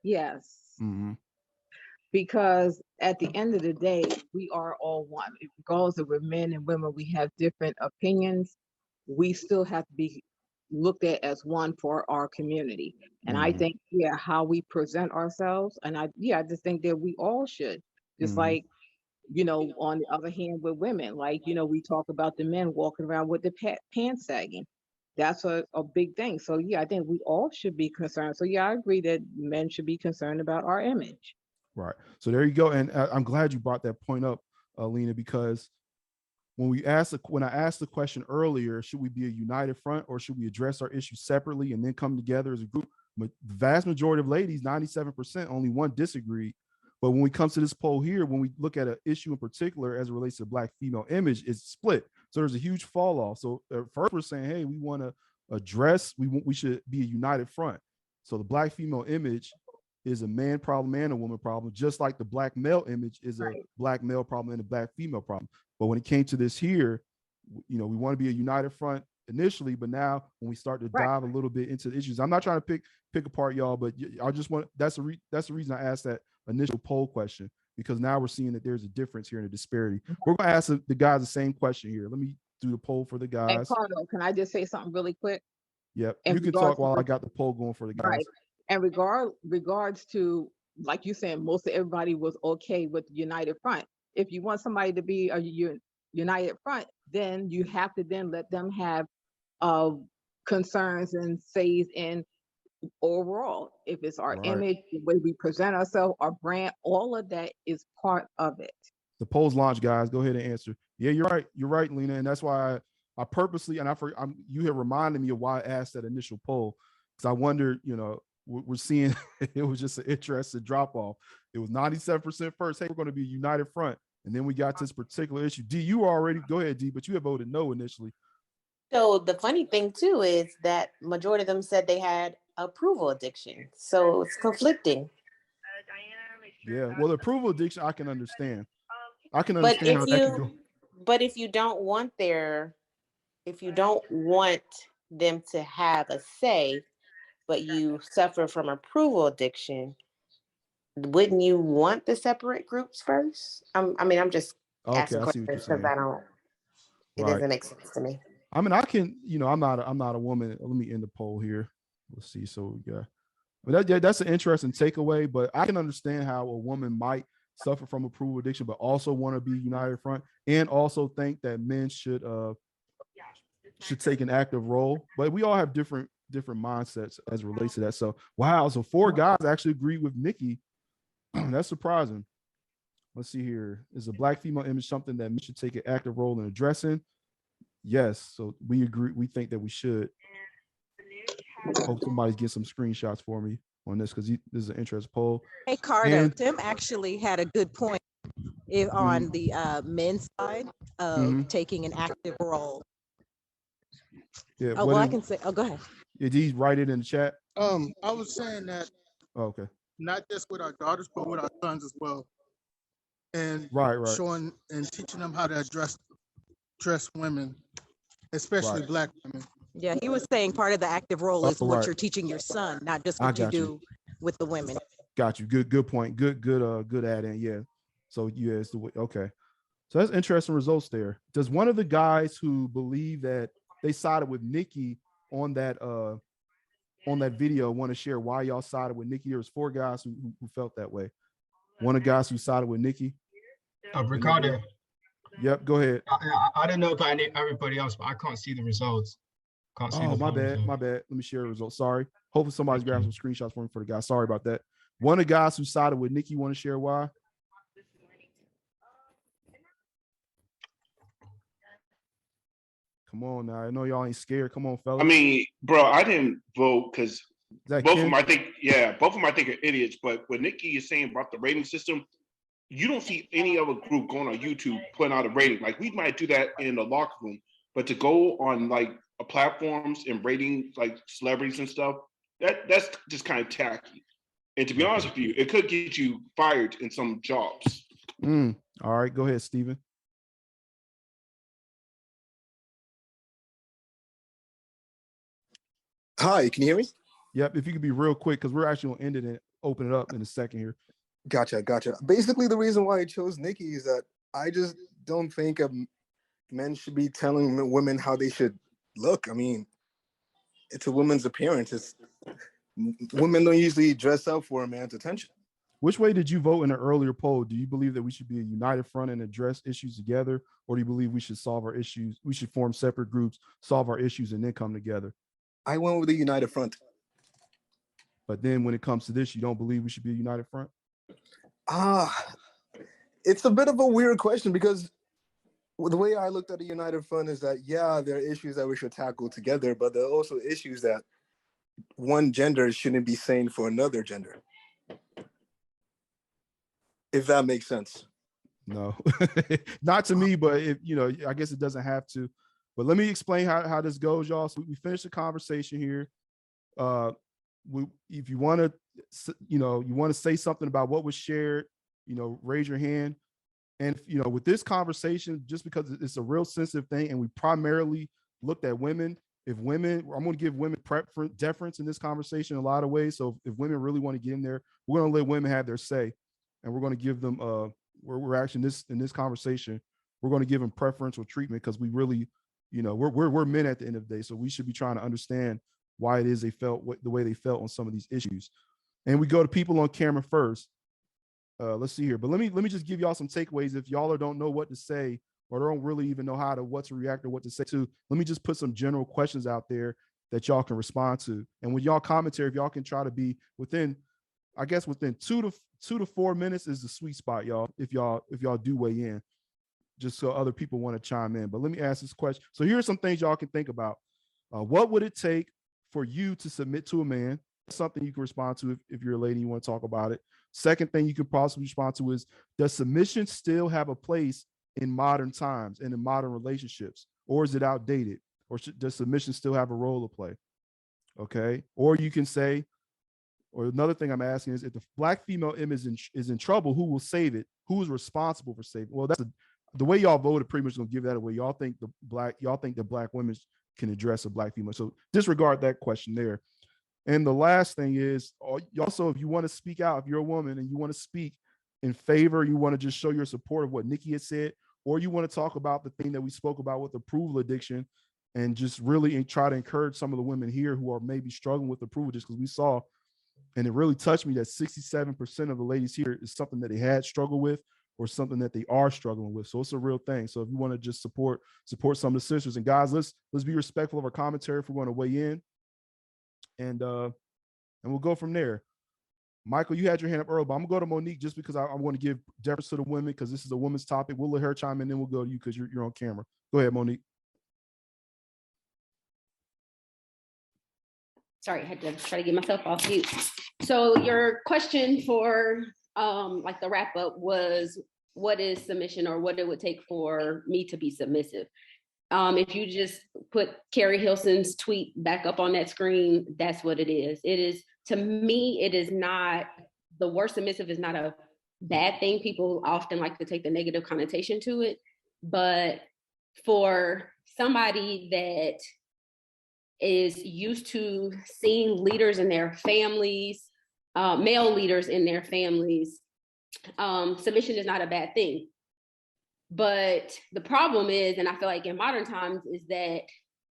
Yes. Mm-hmm. Because at the end of the day, we are all one. Regardless of we're men and women, we have different opinions. We still have to be looked at as one for our community. And I think, how we present ourselves, and I just think that we all should. Just like, on the other hand, with women, like, we talk about the men walking around with the pants sagging. That's a big thing. So I think we all should be concerned. So I agree that men should be concerned about our image. Right. So there you go. And I'm glad you brought that point up, Lena, because when I asked the question earlier, should we be a united front or should we address our issues separately and then come together as a group? The vast majority of ladies, 97%, only one disagreed. But when we come to this poll here, when we look at an issue in particular as it relates to Black female image, it's split. So there's a huge fall off. So at first we're saying, hey, we want to address, we should be a united front. So the Black female image is a man problem and a woman problem, just like the Black male image is a Black male problem and a Black female problem. But when it came to this here, we want to be a united front initially, but now when we start to dive a little bit into the issues, I'm not trying to pick apart y'all, but I just want, that's the reason I asked that initial poll question, because now we're seeing that there's a difference here in the disparity. We're going to ask the guys the same question here. Let me do the poll for the guys. And Carlo, can I just say something really quick? Yep. You can talk while I got the poll going for the guys. Right. And regards to, like you saying, most of everybody was okay with the united front. If you want somebody to be a united front, then you have to then let them have concerns and says in overall. If it's our image, the way we present ourselves, our brand, all of that is part of it. The poll's launched, guys. Go ahead and answer. Yeah, you're right. You're right, Lena. And that's why I purposely, and you have reminded me of why I asked that initial poll, because I wondered, we're seeing it was just an interesting drop off. It was 97% first. Hey, we're going to be a united front. And then we got to this particular issue. D, you already, go ahead, D, but you had voted no initially. So the funny thing too is that majority of them said they had approval addiction. So it's conflicting. Yeah, well, approval addiction, I can understand. I can understand how that can go. But if you don't want them to have a say, but you suffer from approval addiction, wouldn't you want the separate groups first? I'm just asking questions because it doesn't make sense to me. I mean, I can, I'm not a woman. Let me end the poll here. Let's see. So but that's an interesting takeaway, but I can understand how a woman might suffer from approval addiction, but also want to be united front and also think that men should take an active role. But we all have different mindsets as it relates to that. So, wow. So 4 guys actually agree with Nicki. That's surprising. Let's see here. Is a Black female image something that men should take an active role in addressing? Yes. So we agree. We think that we should. Hope somebody's getting some screenshots for me on this, because this is an interest poll. Hey, Carter, Tim actually had a good point on the men's side of taking an active role. Yeah. I can say. Oh, go ahead. Did he write it in the chat? I was saying that. Oh, okay. Not just with our daughters, but with our sons as well. And showing and teaching them how to address women, especially Black women. Yeah, he was saying part of the active role is what you're teaching your son, not just what you do with the women. Got you. Good point. Good add in. Yeah. So it's the way. Okay. So that's interesting results there. Does one of the guys who believe that they sided with Nicki on that video want to share why y'all sided with Nicki? There was 4 guys who felt that way. One of the guys who sided with Nicki. Ricardo. Yep. Go ahead. I don't know about everybody else, but I can't see the results. My bad. Let me share the results. Sorry. Hopefully somebody's grabbing some screenshots for me for the guys. Sorry about that. One of the guys who sided with Nicki want to share why? Come on now. I know y'all ain't scared. Come on, fellas. I mean, bro, I didn't vote because both of them I think are idiots. But what Nicki is saying about the rating system, you don't see any other group going on YouTube putting out a rating. Like, we might do that in the locker room, but to go on like platforms and rating like celebrities and stuff, that's just kind of tacky. And to be honest with you, it could get you fired in some jobs. All right, go ahead, Steven. Hi, can you hear me? Yep. If you could be real quick, because we're actually gonna end it and open it up in a second here. Gotcha. Basically, the reason why I chose Nikki is that I just don't think men should be telling women how they should look. I mean, it's a woman's appearance. Women don't usually dress up for a man's attention. Which way did you vote in an earlier poll? Do you believe that we should be a united front and address issues together? Or do you believe we should solve our issues? We should form separate groups, solve our issues, and then come together? I went with the united front. But then when it comes to this, you don't believe we should be a united front? It's a bit of a weird question because the way I looked at the united front is that, yeah, there are issues that we should tackle together, but there are also issues that one gender shouldn't be saying for another gender. If that makes sense. No, not to me, but if, I guess it doesn't have to. But let me explain how this goes, y'all. So we finished the conversation here. If you want to, say something about what was shared, raise your hand. And, with this conversation, just because it's a real sensitive thing, and we primarily looked at women, I'm going to give women deference in this conversation in a lot of ways. So if women really want to get in there, we're going to let women have their say, and we're going to give them, we're actually in this conversation, we're going to give them preferential treatment because we really, we're men at the end of the day. So we should be trying to understand why it is they felt the way they felt on some of these issues. And we go to people on camera first. Let's see here. But let me just give y'all some takeaways. If y'all don't know what to say or don't really even know what to react or what to say to, let me just put some general questions out there that y'all can respond to. And with y'all commentary, if y'all can try to be within 2 to 4 minutes is the sweet spot, y'all. If y'all do weigh in, just so other people want to chime in. But let me ask this question. So here are some things y'all can think about. What would it take for you to submit to a man? Something you can respond to if you're a lady, you want to talk about it. Second thing you could possibly respond to is, does submission still have a place in modern times and in modern relationships, or is it outdated? Or does submission still have a role to play? Okay. Or you can say, or another thing I'm asking is, if the Black female image is in trouble, who will save it? Who is responsible for saving it? Well, the way y'all voted pretty much gonna give that away. Y'all think that Black women can address a Black female. So disregard that question there. And the last thing is, also, if you want to speak out, if you're a woman and you want to speak in favor, you want to just show your support of what Nikki had said, or you want to talk about the thing that we spoke about with approval addiction, and just really try to encourage some of the women here who are maybe struggling with approval, just because we saw, and it really touched me, that 67% of the ladies here is something that they had struggled with or something that they are struggling with. So it's a real thing. So if you want to just support some of the sisters, and guys, let's be respectful of our commentary if we're going to weigh in. And we'll go from there. Michael, you had your hand up early, but I'm gonna go to Monique just because I want to give deference to the women because this is a women's topic. We'll let her chime in, then we'll go to you because you're on camera. Go ahead, Monique. Sorry, I had to try to get myself off mute. So your question for like the wrap up was, what is submission, or what it would take for me to be submissive? If you just put Carrie Hilson's tweet back up on that screen, that's what it is. It is, to me, it is not, the word submissive is not a bad thing. People often like to take the negative connotation to it. But for somebody that is used to seeing leaders in their families, male leaders in their families, submission is not a bad thing. But the problem is, and I feel like in modern times, is that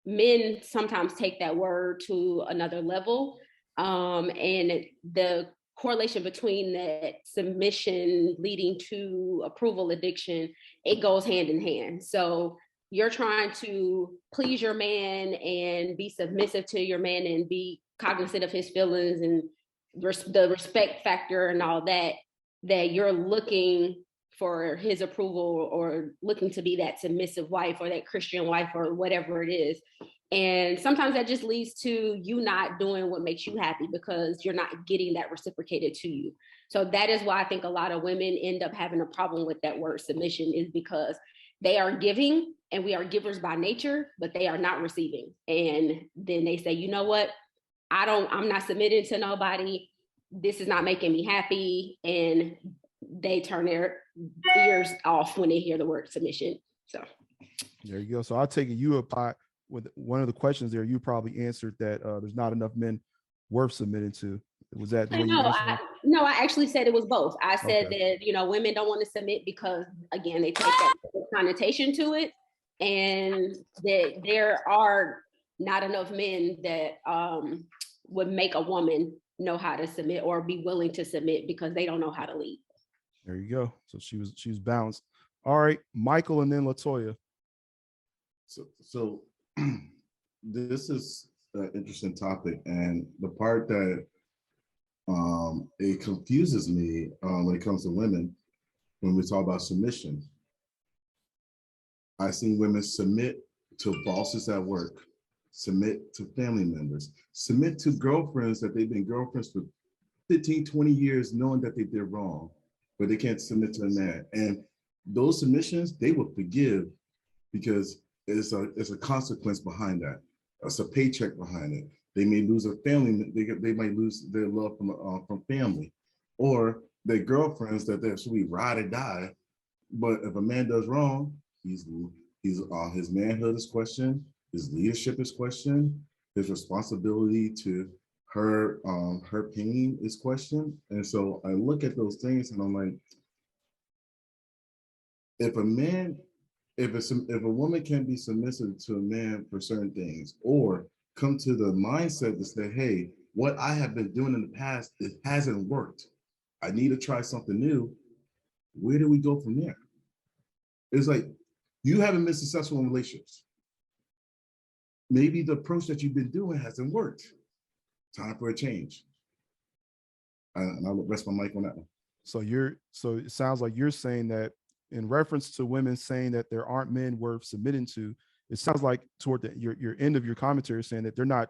men sometimes take that word to another level. And the correlation between that submission leading to approval addiction, it goes hand in hand. So you're trying to please your man and be submissive to your man and be cognizant of his feelings and the respect factor and all that, that you're looking for his approval or looking to be that submissive wife or that Christian wife or whatever it is. And sometimes that just leads to you not doing what makes you happy because you're not getting that reciprocated to you. So that is why I think a lot of women end up having a problem with that word submission, is because they are giving, and we are givers by nature, but they are not receiving. And then they say, you know what? I'm not submitting to nobody. This is not making me happy. And they turn their ears off when they hear the word submission. So there you go. So I'll take it you apply with one of the questions there, you probably answered that there's not enough men worth submitting to. Was that the way you answered? No, I actually said it was both. I said that, women don't want to submit because, again, they take that connotation to it, and that there are not enough men that would make a woman know how to submit or be willing to submit because they don't know how to lead. There you go. So she was balanced. All right, Michael, and then Latoya. So this is an interesting topic, and the part that it confuses me when it comes to women, when we talk about submission. I've seen women submit to bosses at work, submit to family members, submit to girlfriends that they've been girlfriends for 15, 20 years, knowing that they did wrong, but they can't submit to a man. And those submissions, they will forgive because it's a consequence behind that. It's a paycheck behind it. They may lose a family. They might lose their love from family, or their girlfriends that they're sweet ride or die. But if a man does wrong, his manhood is questioned, his leadership is questioned, his responsibility to her pain is questioned. And so I look at those things and I'm like, if a woman can be submissive to a man for certain things, or come to the mindset to say, hey, what I have been doing in the past, it hasn't worked. I need to try something new. Where do we go from there? It's like, you haven't been successful in relationships. Maybe the approach that you've been doing hasn't worked. Time for a change. And I'll rest my mic on that one. So it sounds like you're saying that in reference to women saying that there aren't men worth submitting to, it sounds like toward your end of your commentary saying that they're not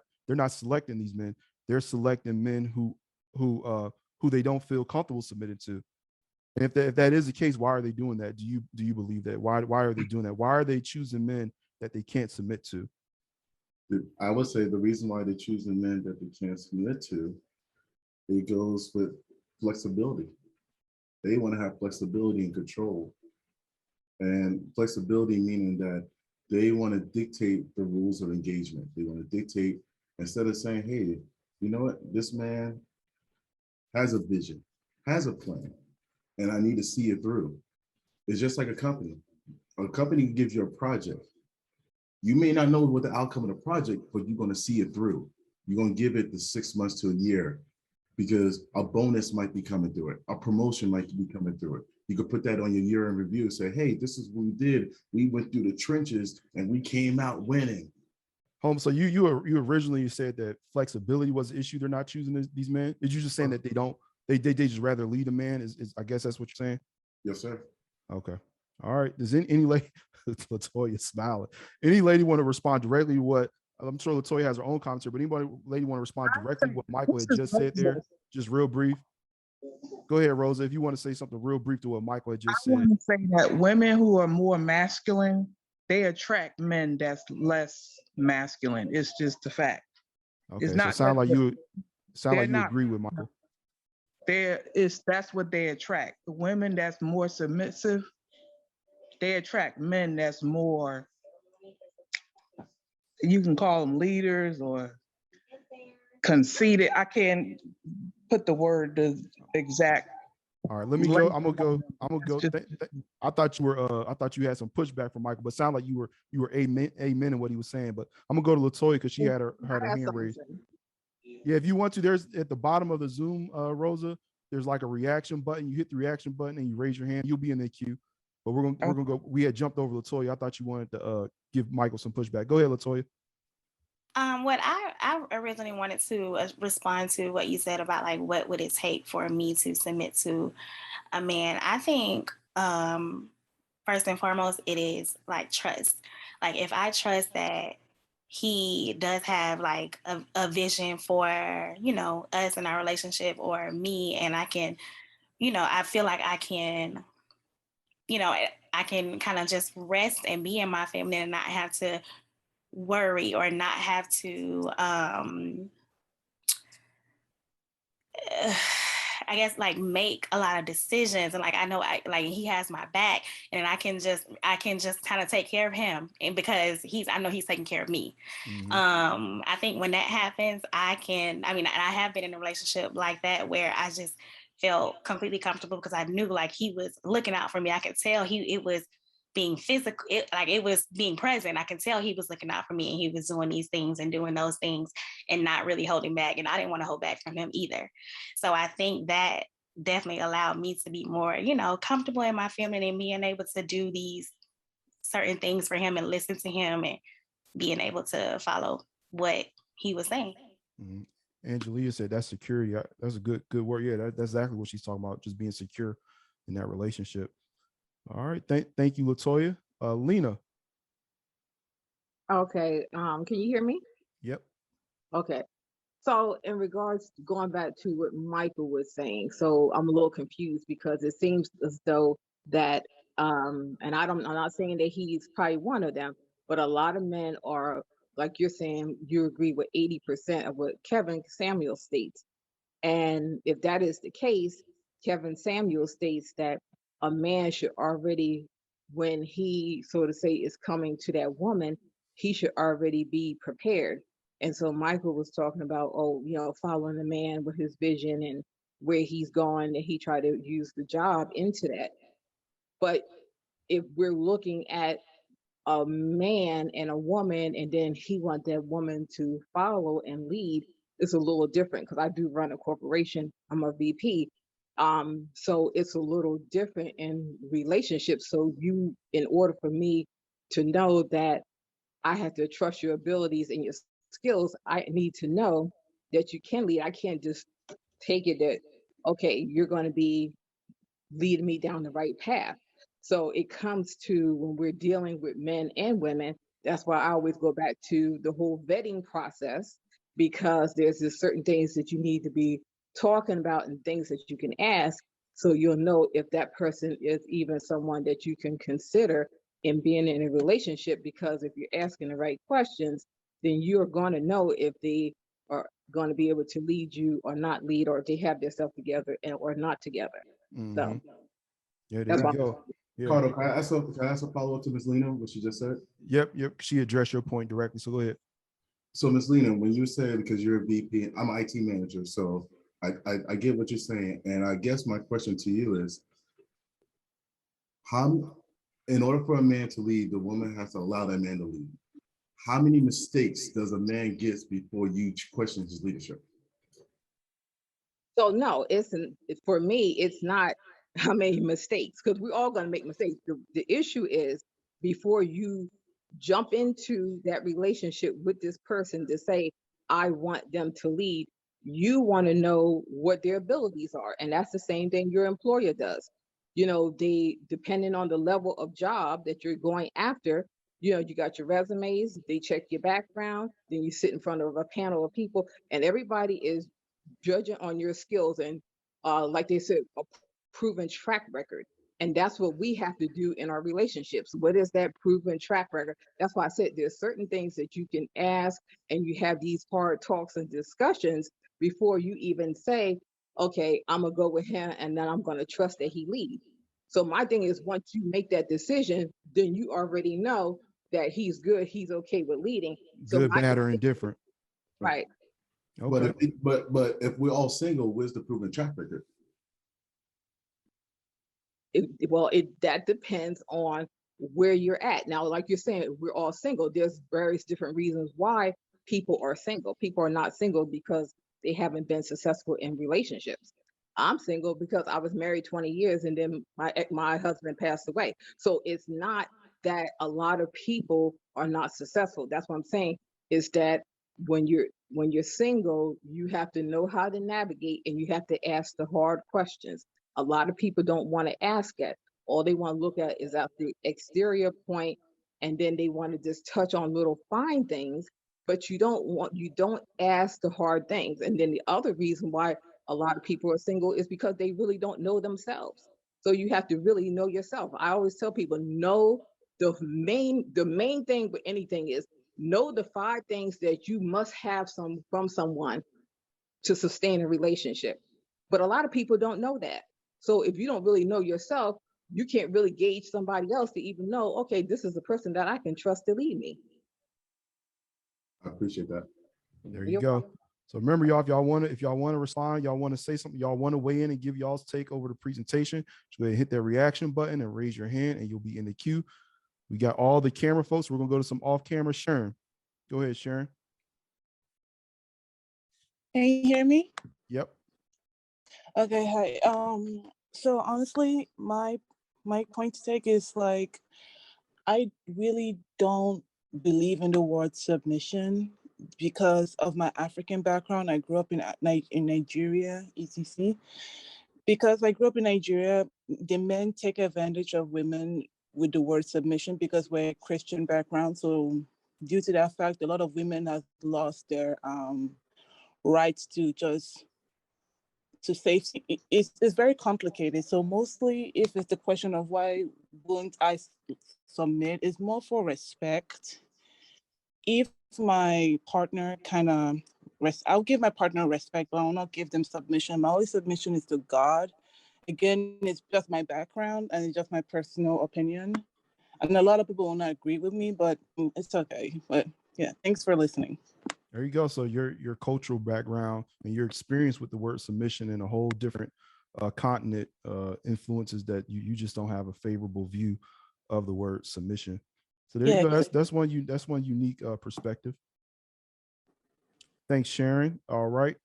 selecting these men. They're selecting men who they don't feel comfortable submitting to. And if that is the case, why are they doing that? Do you believe that? Why are they doing that? Why are they choosing men that they can't submit to? I would say the reason why they're choosing men that they can't submit to, it goes with flexibility. They want to have flexibility and control. And flexibility meaning that they want to dictate the rules of engagement. They want to dictate, instead of saying, hey, you know what, this man has a vision, has a plan, and I need to see it through. It's just like a company. A company gives you a project. You may not know what the outcome of the project, but you're going to see it through. You're going to give it the 6 months to a year because a bonus might be coming through it. A promotion might be coming through it. You could put that on your year in review and say, hey, this is what we did. We went through the trenches and we came out winning. Holmes, so you originally said that flexibility was the issue. They're not choosing these men. Did you just saying that they just rather lead a man? Is I guess that's what you're saying? Yes, sir. Okay. All right. Does any lady, Latoya smiling, any lady want to respond directly to what, I'm sure Latoya has her own commentary, but anybody lady want to respond directly to what Michael had just said there? Just real brief. Go ahead, Rosa, if you want to say something real brief to what Michael had just said. I want to say that women who are more masculine, they attract men that's less masculine. It's just a fact. Okay, it's so not it sound like you agree with Michael. That's what they attract. The women that's more submissive, they attract men that's more, you can call them leaders or conceited. I can't put the word the exact. All right, let me go. I'm gonna go. I thought you had some pushback from Michael, but it sounded like you were amen in what he was saying. But I'm gonna go to Latoya because she had her hand raised. Yeah, if you want to, there's at the bottom of the Zoom, Rosa, there's like a reaction button. You hit the reaction button and you raise your hand. You'll be in the queue. But we're gonna go. We had jumped over Latoya. I thought you wanted to give Michael some pushback. Go ahead, Latoya. What I originally wanted to respond to what you said about like what would it take for me to submit to a man. I think first and foremost it is like trust. Like if I trust that he does have like a vision for us and our relationship or me, and I can I feel like I can I can kind of just rest and be in my family and not have to worry or not have to I guess like make a lot of decisions, and like I know like he has my back, and I can just kind of take care of him, and because I know he's taking care of me. I think when that happens, I have been in a relationship like that where I just felt completely comfortable because I knew like he was looking out for me. I could tell it was being physical, it was being present. I can tell he was looking out for me, and he was doing these things and doing those things and not really holding back. And I didn't want to hold back from him either. So I think that definitely allowed me to be more, comfortable in my feminine and being able to do these certain things for him and listen to him and being able to follow what he was saying. Angelia said that's security. That's a good word. Yeah, that's exactly what she's talking about, just being secure in that relationship. All right. Thank you, LaToya. Lena. Okay. Can you hear me? Yep. Okay. So in regards to going back to what Michael was saying, so I'm a little confused because it seems as though that, and I'm not saying that he's probably one of them, but a lot of men are, like you're saying, you agree with 80% of what Kevin Samuel states. And if that is the case, Kevin Samuel states that a man should already, when he, so to say, is coming to that woman, he should already be prepared. And so Michael was talking about, following the man with his vision and where he's going, and he tried to use the job into that. But if we're looking at a man and a woman, and then he wants that woman to follow and lead, it's a little different because I do run a corporation. I'm a VP. So it's a little different in relationships. So in order for me to know that I have to trust your abilities and your skills, I need to know that you can lead. I can't just take it that, okay, you're going to be leading me down the right path. So it comes to when we're dealing with men and women, that's why I always go back to the whole vetting process, because there's just certain things that you need to be talking about and things that you can ask, so you'll know if that person is even someone that you can consider in being in a relationship. Because if you're asking the right questions, then you're going to know if they are going to be able to lead you or not lead, or if they have themselves together or not together. So yeah, there you go. Yeah. Carter, can I ask a follow-up to Ms. Lena, what she just said? Yep. She addressed your point directly, so go ahead. So Ms. Lena, when you said, because you're a VP, I'm an IT manager, so I get what you're saying. And I guess my question to you is, in order for a man to lead, the woman has to allow that man to lead. How many mistakes does a man get before you question his leadership? So no, for me, it's not how many mistakes, because we're all going to make mistakes. The issue is, before you jump into that relationship with this person to say, I want them to lead, you want to know what their abilities are. And that's the same thing your employer does. They, depending on the level of job that you're going after, you got your resumes, they check your background, then you sit in front of a panel of people, and everybody is judging on your skills and, like they said, a proven track record. And that's what we have to do in our relationships. What is that proven track record? That's why I said there's certain things that you can ask, and you have these hard talks and discussions before you even say, okay, I'm gonna go with him, and then I'm gonna trust that he leads. So my thing is, once you make that decision, then you already know that he's good, he's okay with leading. So good, bad, or indifferent. Right. Okay. But if we're all single, where's the proven track record? That depends on where you're at. Now, like you're saying, we're all single. There's various different reasons why people are single. People are not single because they haven't been successful in relationships. I'm single because I was married 20 years and then my husband passed away. So it's not that a lot of people are not successful. That's what I'm saying, is that when you're single, you have to know how to navigate, and you have to ask the hard questions. A lot of people don't want to ask it. All they want to look at is at the exterior point, and then they want to just touch on little fine things, but you don't ask the hard things. And then the other reason why a lot of people are single is because they really don't know themselves. So you have to really know yourself. I always tell people, the main thing with anything is, know the 5 things that you must have from someone to sustain a relationship. But a lot of people don't know that. So if you don't really know yourself, you can't really gauge somebody else to even know, okay, this is a person that I can trust to lead me. I appreciate that. There you go. So remember, y'all, if y'all want to respond, y'all want to say something, y'all want to weigh in and give y'all's take over the presentation, just go ahead and hit that reaction button and raise your hand and you'll be in the queue. We got all the camera folks. We're going to go to some off-camera. Sharon. Go ahead, Sharon. Can you hear me? Yep. Okay, hi. So honestly, my point to take is like, I really don't believe in the word submission because of my African background. I grew up in Nigeria, ECC. Because I grew up in Nigeria, the men take advantage of women with the word submission because we're a Christian background. So due to that fact, a lot of women have lost their rights to safety. It's very complicated. So mostly if it's the question of why won't I submit, it's more for respect. If my partner I'll give my partner respect, but I'll not give them submission. My only submission is to God. Again, it's just my background and it's just my personal opinion. And a lot of people will not agree with me, but it's okay. But yeah, thanks for listening. There you go. So your cultural background and your experience with the word submission in a whole different continent influences that you just don't have a favorable view of the word submission. So there you go. That's one unique perspective. Thanks, Sharon. All right,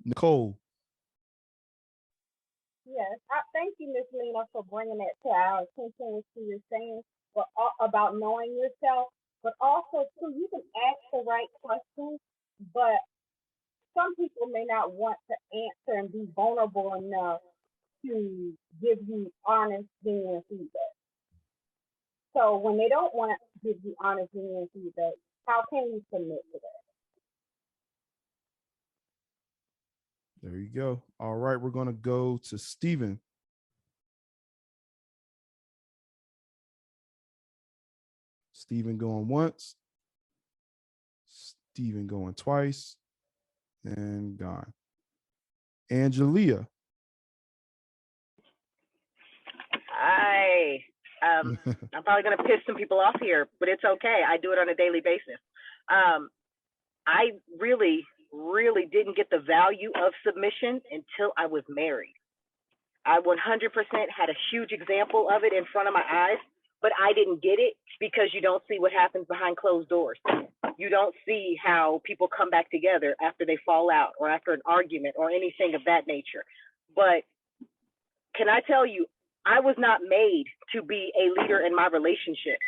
Nicole. Yes, thank you, Ms. Lena, for bringing that to our attention, what you were saying, but about knowing yourself. But also, too, you can ask the right questions, but some people may not want to answer and be vulnerable enough to give you honest, genuine feedback. So when they don't want to give you honest, genuine feedback, how can you submit to that? There you go. All right, we're going to go to Stephen. Stephen going once. Stephen going twice. And gone. Angelia. Hi. I'm probably going to piss some people off here, but it's okay. I do it on a daily basis. I really didn't get the value of submission until I was married. I 100% had a huge example of it in front of my eyes, but I didn't get it because you don't see what happens behind closed doors. You don't see how people come back together after they fall out or after an argument or anything of that nature. But can I tell you, I was not made to be a leader in my relationship.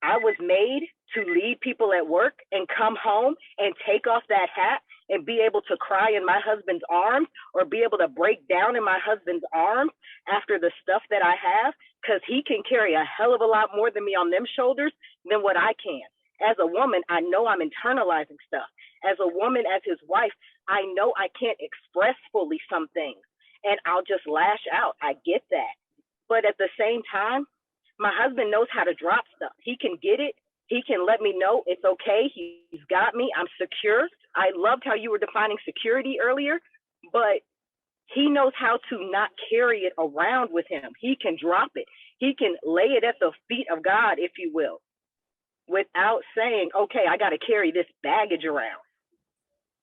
I was made to lead people at work and come home and take off that hat and be able to cry in my husband's arms or be able to break down in my husband's arms after the stuff that I have, because he can carry a hell of a lot more than me on them shoulders than what I can. As a woman, I know I'm internalizing stuff. As a woman, as his wife, I know I can't express fully some things and I'll just lash out. I get that. But at the same time, my husband knows how to drop stuff. He can get it. He can let me know it's okay. He's got me. I'm secure. I loved how you were defining security earlier, but he knows how to not carry it around with him. He can drop it. He can lay it at the feet of God, if you will, without saying, okay, I got to carry this baggage around.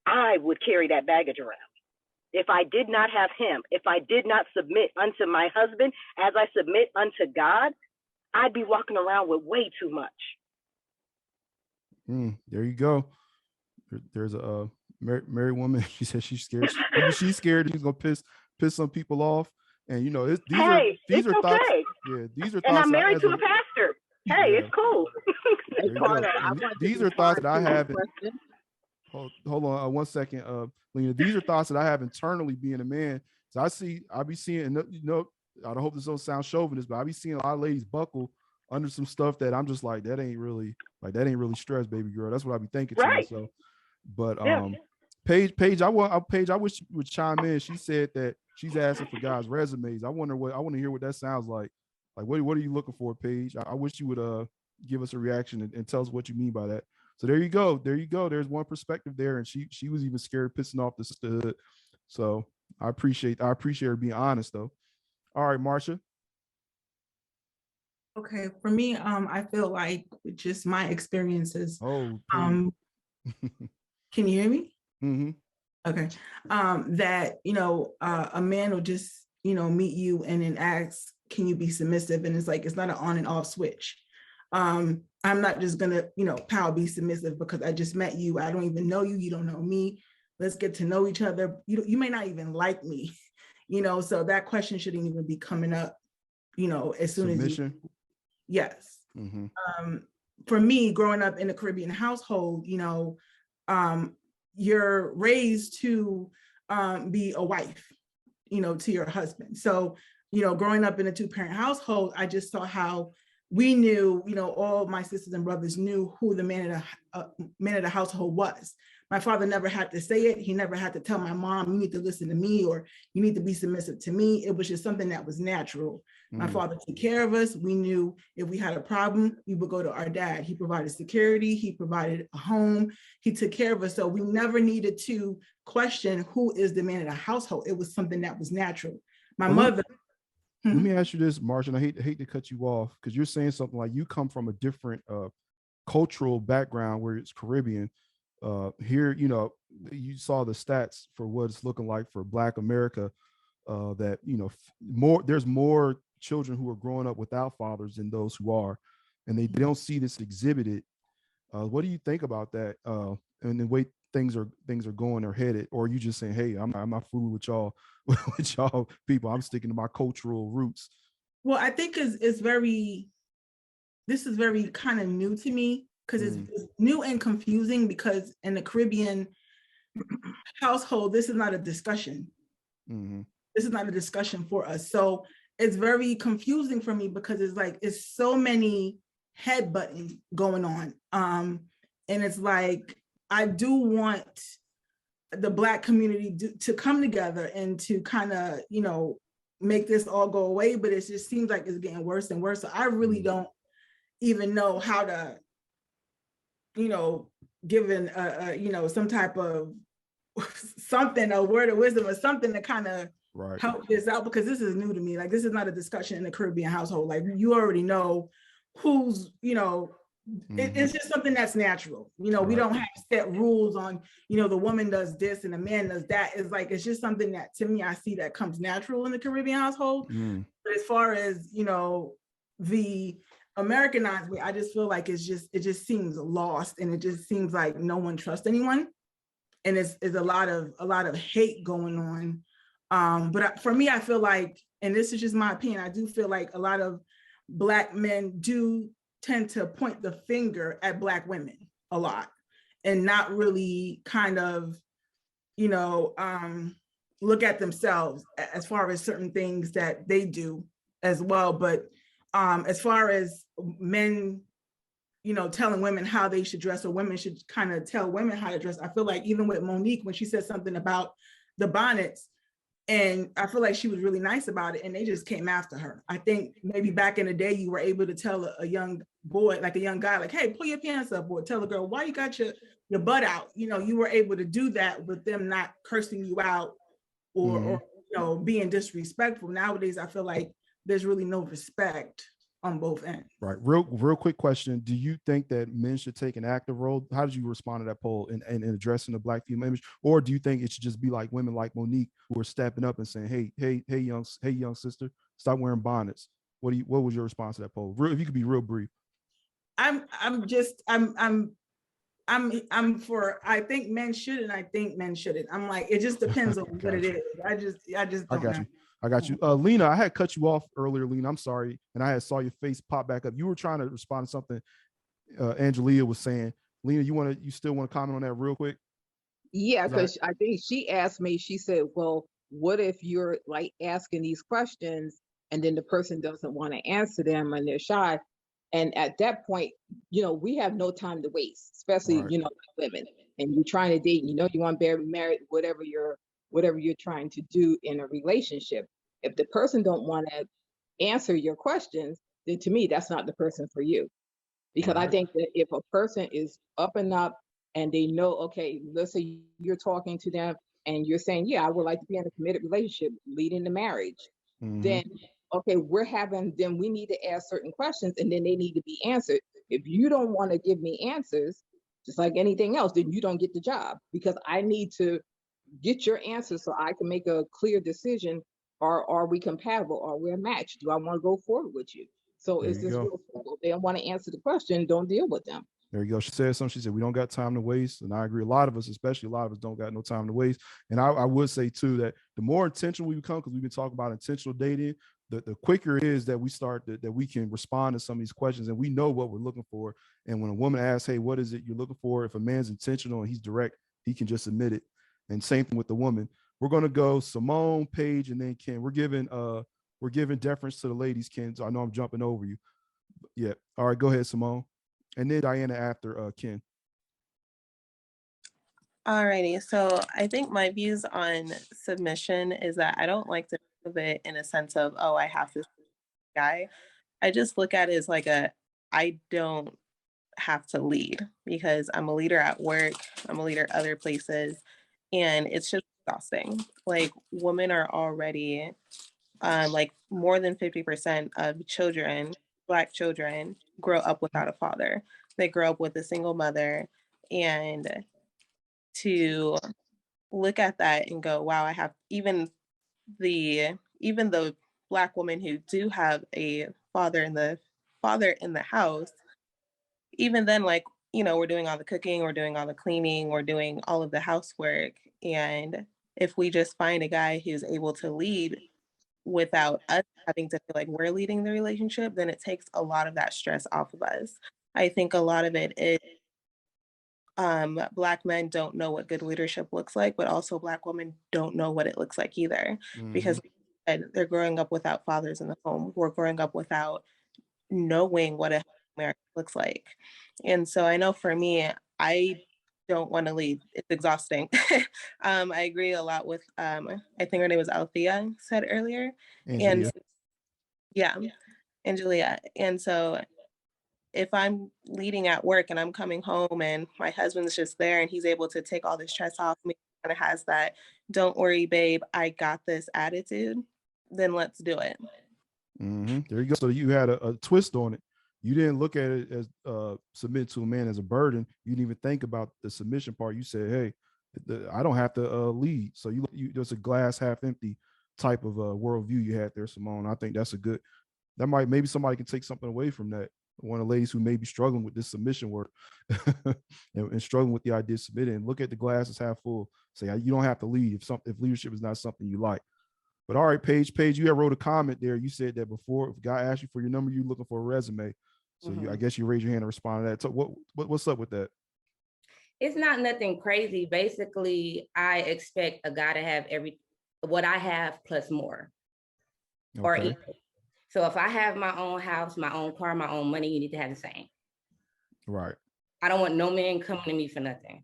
I would carry that baggage around. If I did not have him, if I did not submit unto my husband as I submit unto God, I'd be walking around with way too much. There you go. There's a married woman. She said she's scared. She's scared she's gonna piss some people off. And you know, these are thoughts. Yeah, these are thoughts. And I'm married to a pastor. Hey, it's cool. These are thoughts that I have. Hold on 1 second, Lena. These are thoughts that I have internally being a man. So I be seeing, you know, I don't hope this don't sound chauvinist, but I be seeing a lot of ladies buckle under some stuff that I'm just like, that ain't really stress, baby girl. That's what I be thinking to myself. But Paige, I wish you would chime in. She said that she's asking for guys' resumes. I want to hear what that sounds like. Like, what are you looking for, Paige? I wish you would give us a reaction and tell us what you mean by that. So there you go. There's one perspective there, and she was even scared of pissing off the sisterhood. So I appreciate her being honest though. All right, Marsha. Okay, for me, I feel like just my experiences. Oh, can you hear me? Mm-hmm. Okay. That, a man will just, meet you and then ask, can you be submissive? And it's like, it's not an on and off switch. I'm not just gonna, power be submissive because I just met you. I don't even know you. You don't know me. Let's get to know each other. You may not even like me, so that question shouldn't even be coming up, as soon Submission. as you. Yes. Mm-hmm. For me, growing up in a Caribbean household, you're raised to be a wife, to your husband. So, growing up in a 2-parent household, I just saw how we knew, all my sisters and brothers knew who the man of the household was. My father never had to say it. He never had to tell my mom, you need to listen to me, or you need to be submissive to me. It was just something that was natural. My father took care of us. We knew if we had a problem, we would go to our dad. He provided security. He provided a home. He took care of us. So we never needed to question who is the man of the household. It was something that was natural. My mother. Let me ask you this, Marsha, and I hate to cut you off because you're saying something like you come from a different cultural background where it's Caribbean. Here, you saw the stats for what it's looking like for Black America, that, there's more children who are growing up without fathers than those who are, and they don't see this exhibited. What do you think about that? And the way things are going or headed, or are you just saying, hey, I'm not fooling with y'all, with y'all people. I'm sticking to my cultural roots. Well, I think this is very kind of new to me because it's new and confusing because in the Caribbean household, this is not a discussion. Mm-hmm. This is not a discussion for us. So it's very confusing for me because it's so many headbutting going on. And it's like, I do want the Black community to come together and to kind of, make this all go away, but it just seems like it's getting worse and worse. So I really don't even know how to, given some type of something, a word of wisdom or something to kind of help this out, because this is new to me. Like, this is not a discussion in the Caribbean household. Like, you already know who's, it's just something that's natural. We don't have set rules on, the woman does this and the man does that. It's like, it's just something that, to me, I see that comes natural in the Caribbean household. But as far as, the Americanized way, I just feel like it just seems lost, and it just seems like no one trusts anyone. And it's a lot of hate going on. But for me, I feel like, and this is just my opinion, I do feel like a lot of Black men do tend to point the finger at Black women a lot, and not really kind of, look at themselves as far as certain things that they do as well. But as far as men, telling women how they should dress, or women should kind of tell women how to dress, I feel like even with Monique, when she said something about the bonnets, and I feel like she was really nice about it, and they just came after her. I think maybe back in the day, you were able to tell a young boy, like a young guy, like, hey, pull your pants up, or tell a girl, why you got your butt out? You were able to do that with them not cursing you out or being disrespectful. Nowadays, I feel like there's really no respect on both ends. Right. Real quick question. Do you think that men should take an active role? How did you respond to that poll in addressing the Black female image? Or do you think it should just be like women like Monique who are stepping up and saying, hey, young sister, stop wearing bonnets? What was your response to that poll? If you could be real brief. I'm for, I think men should, and I think men shouldn't. I'm like, it just depends on what it is. I just don't know. I got you. Lena, I had cut you off earlier, Lena. I'm sorry. And I saw your face pop back up. You were trying to respond to something Angelia was saying. Lena, you still want to comment on that real quick? Yeah, because I think she asked me, she said, well, what if you're like asking these questions and then the person doesn't want to answer them and they're shy? And at that point, we have no time to waste, especially, women. And you're trying to date, you want to be married, whatever you're trying to do in a relationship. If the person don't want to answer your questions, then to me, that's not the person for you. Because I think that if a person is up and up and they know, okay, let's say you're talking to them and you're saying, yeah, I would like to be in a committed relationship leading to marriage, then okay, then we need to ask certain questions, and then they need to be answered. If you don't want to give me answers, just like anything else, then you don't get the job, because I need to get your answers so I can make a clear decision. Are we compatible? Are we a match? Do I want to go forward with you? So There it's you just go. real simple. If they don't want to answer the question, don't deal with them. There you go. She said something. She said, we don't got time to waste. And I agree. A lot of us, especially a lot of us, don't got no time to waste. And I would say, too, that the more intentional we become, because we've been talking about intentional dating, the quicker it is that we start that we can respond to some of these questions, and we know what we're looking for. And when a woman asks, hey, what is it you're looking for? If a man's intentional and he's direct, he can just admit it. And same thing with the woman. We're going to go Simone, Paige, and then Ken. We're giving deference to the ladies, Ken. So I know I'm jumping over you. Yeah. All right, go ahead, Simone. And then Diana after Ken. Alrighty, so I think my views on submission is that I don't like to think of it in a sense of, oh, I have this guy. I just look at it as like I don't have to lead, because I'm a leader at work, I'm a leader other places, and it's just exhausting. Like, women are already like more than 50% of children, Black children, grow up without a father. They grow up with a single mother, and to look at that and go, wow, I have even the Black women who do have a father in the house, even then, like, you know, we're doing all the cooking, we're doing all the cleaning, we're doing all of the housework. And if we just find a guy who's able to lead without us having to feel like we're leading the relationship, then it takes a lot of that stress off of us. I think a lot of it is Black men don't know what good leadership looks like, but also Black women don't know what it looks like either, because they're growing up without fathers in the home. We're growing up without knowing what a marriage looks like. And so I know for me, I don't want to lead. It's exhausting. I agree a lot with, I think her name was Althea said earlier. Angelia. And yeah, Angelia. And so if I'm leading at work and I'm coming home and my husband's just there and he's able to take all this stress off me, and it has that, don't worry, babe, I got this attitude, then let's do it. There you go. So you had a twist on it. You didn't look at it as submit to a man as a burden. You didn't even think about the submission part. You said, hey, I don't have to lead. So you there's a glass half empty type of worldview you had there, Simone. I think that's maybe somebody can take something away from that. One of the ladies who may be struggling with this submission work and struggling with the idea of submitting, and look at the glass as half full. Say, you don't have to lead if leadership is not something you like. But all right, Paige, you had wrote a comment there. You said that before, if a guy asked you for your number, you're looking for a resume. So I guess you raise your hand and respond to that. So what's up with that? It's not nothing crazy. Basically, I expect a guy to have what I have plus more, or equal. So if I have my own house, my own car, my own money, you need to have the same. Right. I don't want no man coming to me for nothing.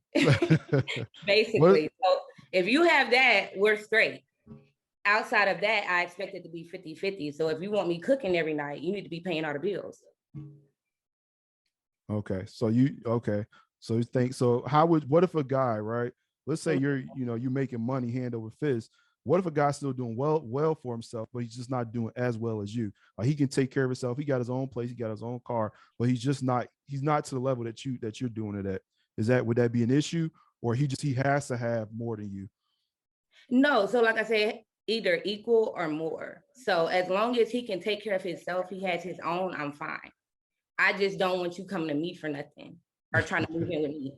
Basically. So if you have that, we're straight. Outside of that, I expect it to be 50-50. So if you want me cooking every night, you need to be paying all the bills. Okay. So So you think, what if a guy, right? Let's say you're making money hand over fist. What if a guy's still doing well for himself, but he's just not doing as well as you? Like, he can take care of himself. He got his own place. He got his own car, but he's not to the level that you're doing it at. Would that be an issue, or he has to have more than you? No. So like I said, either equal or more. So as long as he can take care of himself, he has his own, I'm fine. I just don't want you coming to me for nothing or trying to move in with me.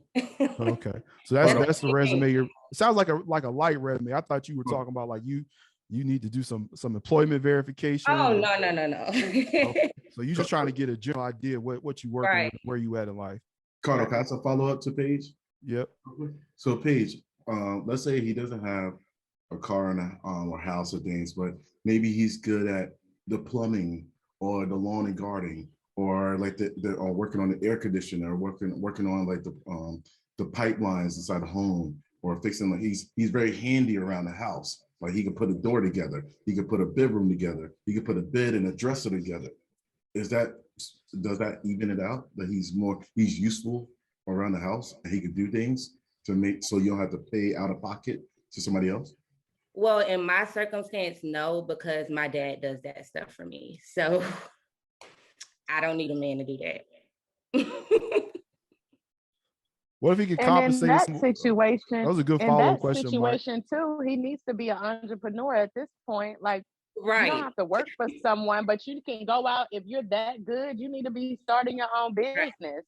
Okay. So that's the resume. It sounds like a light resume. I thought you were talking about like you need to do some employment verification. Oh, no. Okay. So you're just trying to get a general idea what you working with, where you at in life. Carter, can I ask a follow-up to Paige? Yep. So Paige, let's say he doesn't have a car and or house or things, but maybe he's good at the plumbing or the lawn and gardening, or like or working on the air conditioner, or working on like the pipelines inside the home, or fixing, like he's very handy around the house. Like, he could put a door together, he could put a bedroom together, he could put a bed and a dresser together. Does that even it out, that he's useful around the house and he could do things to make so you don't have to pay out of pocket to somebody else? Well, in my circumstance, no, because my dad does that stuff for me. So I don't need a man to do that. What if he could And compensate? in that situation, that was a good follow-up question, Mike. too, he needs to be an entrepreneur at this point. Like, right. You don't have to work for someone, but you can go out. If you're that good, you need to be starting your own business.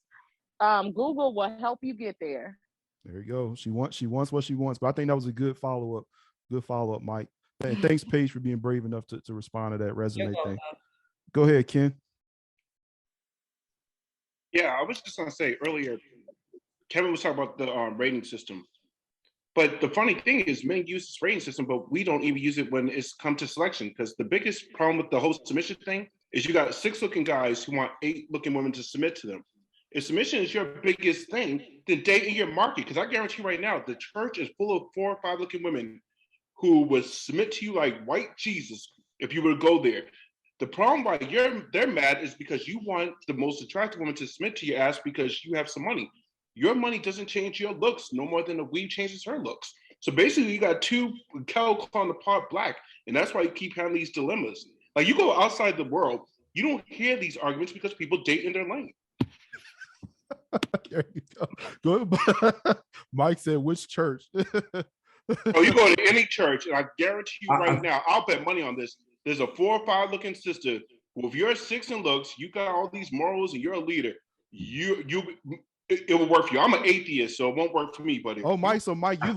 Google will help you get there. There you go. She wants what she wants. But I think that was a good follow-up. Good follow-up, Mike. And thanks, Paige, for being brave enough to respond to that resume thing. Go ahead, Ken. Yeah, I was just gonna say earlier, Kevin was talking about the rating system. But the funny thing is men use this rating system, but we don't even use it when it's come to selection. Because the biggest problem with the whole submission thing is you got 6 looking guys who want 8 looking women to submit to them. If submission is your biggest thing, then date in your market. Because I guarantee you right now, the church is full of 4 or 5 looking women who would submit to you like white Jesus if you were to go there. The problem why they're mad is because you want the most attractive woman to submit to your ass because you have some money. Your money doesn't change your looks no more than the weave changes her looks. So basically, you got 2 cows calling the pot black, and that's why you keep having these dilemmas. Like you go outside the world, you don't hear these arguments because people date in their lane. There you go. Mike said, "Which church?" Oh, you go to any church, and I guarantee you right now, I'll bet money on this. There's a 4 or 5 looking sister. Well, if you're 6 in looks, you got all these morals, and you're a leader. It will work for you. I'm an atheist, so it won't work for me, buddy. Oh, Mike. So, Mike, you're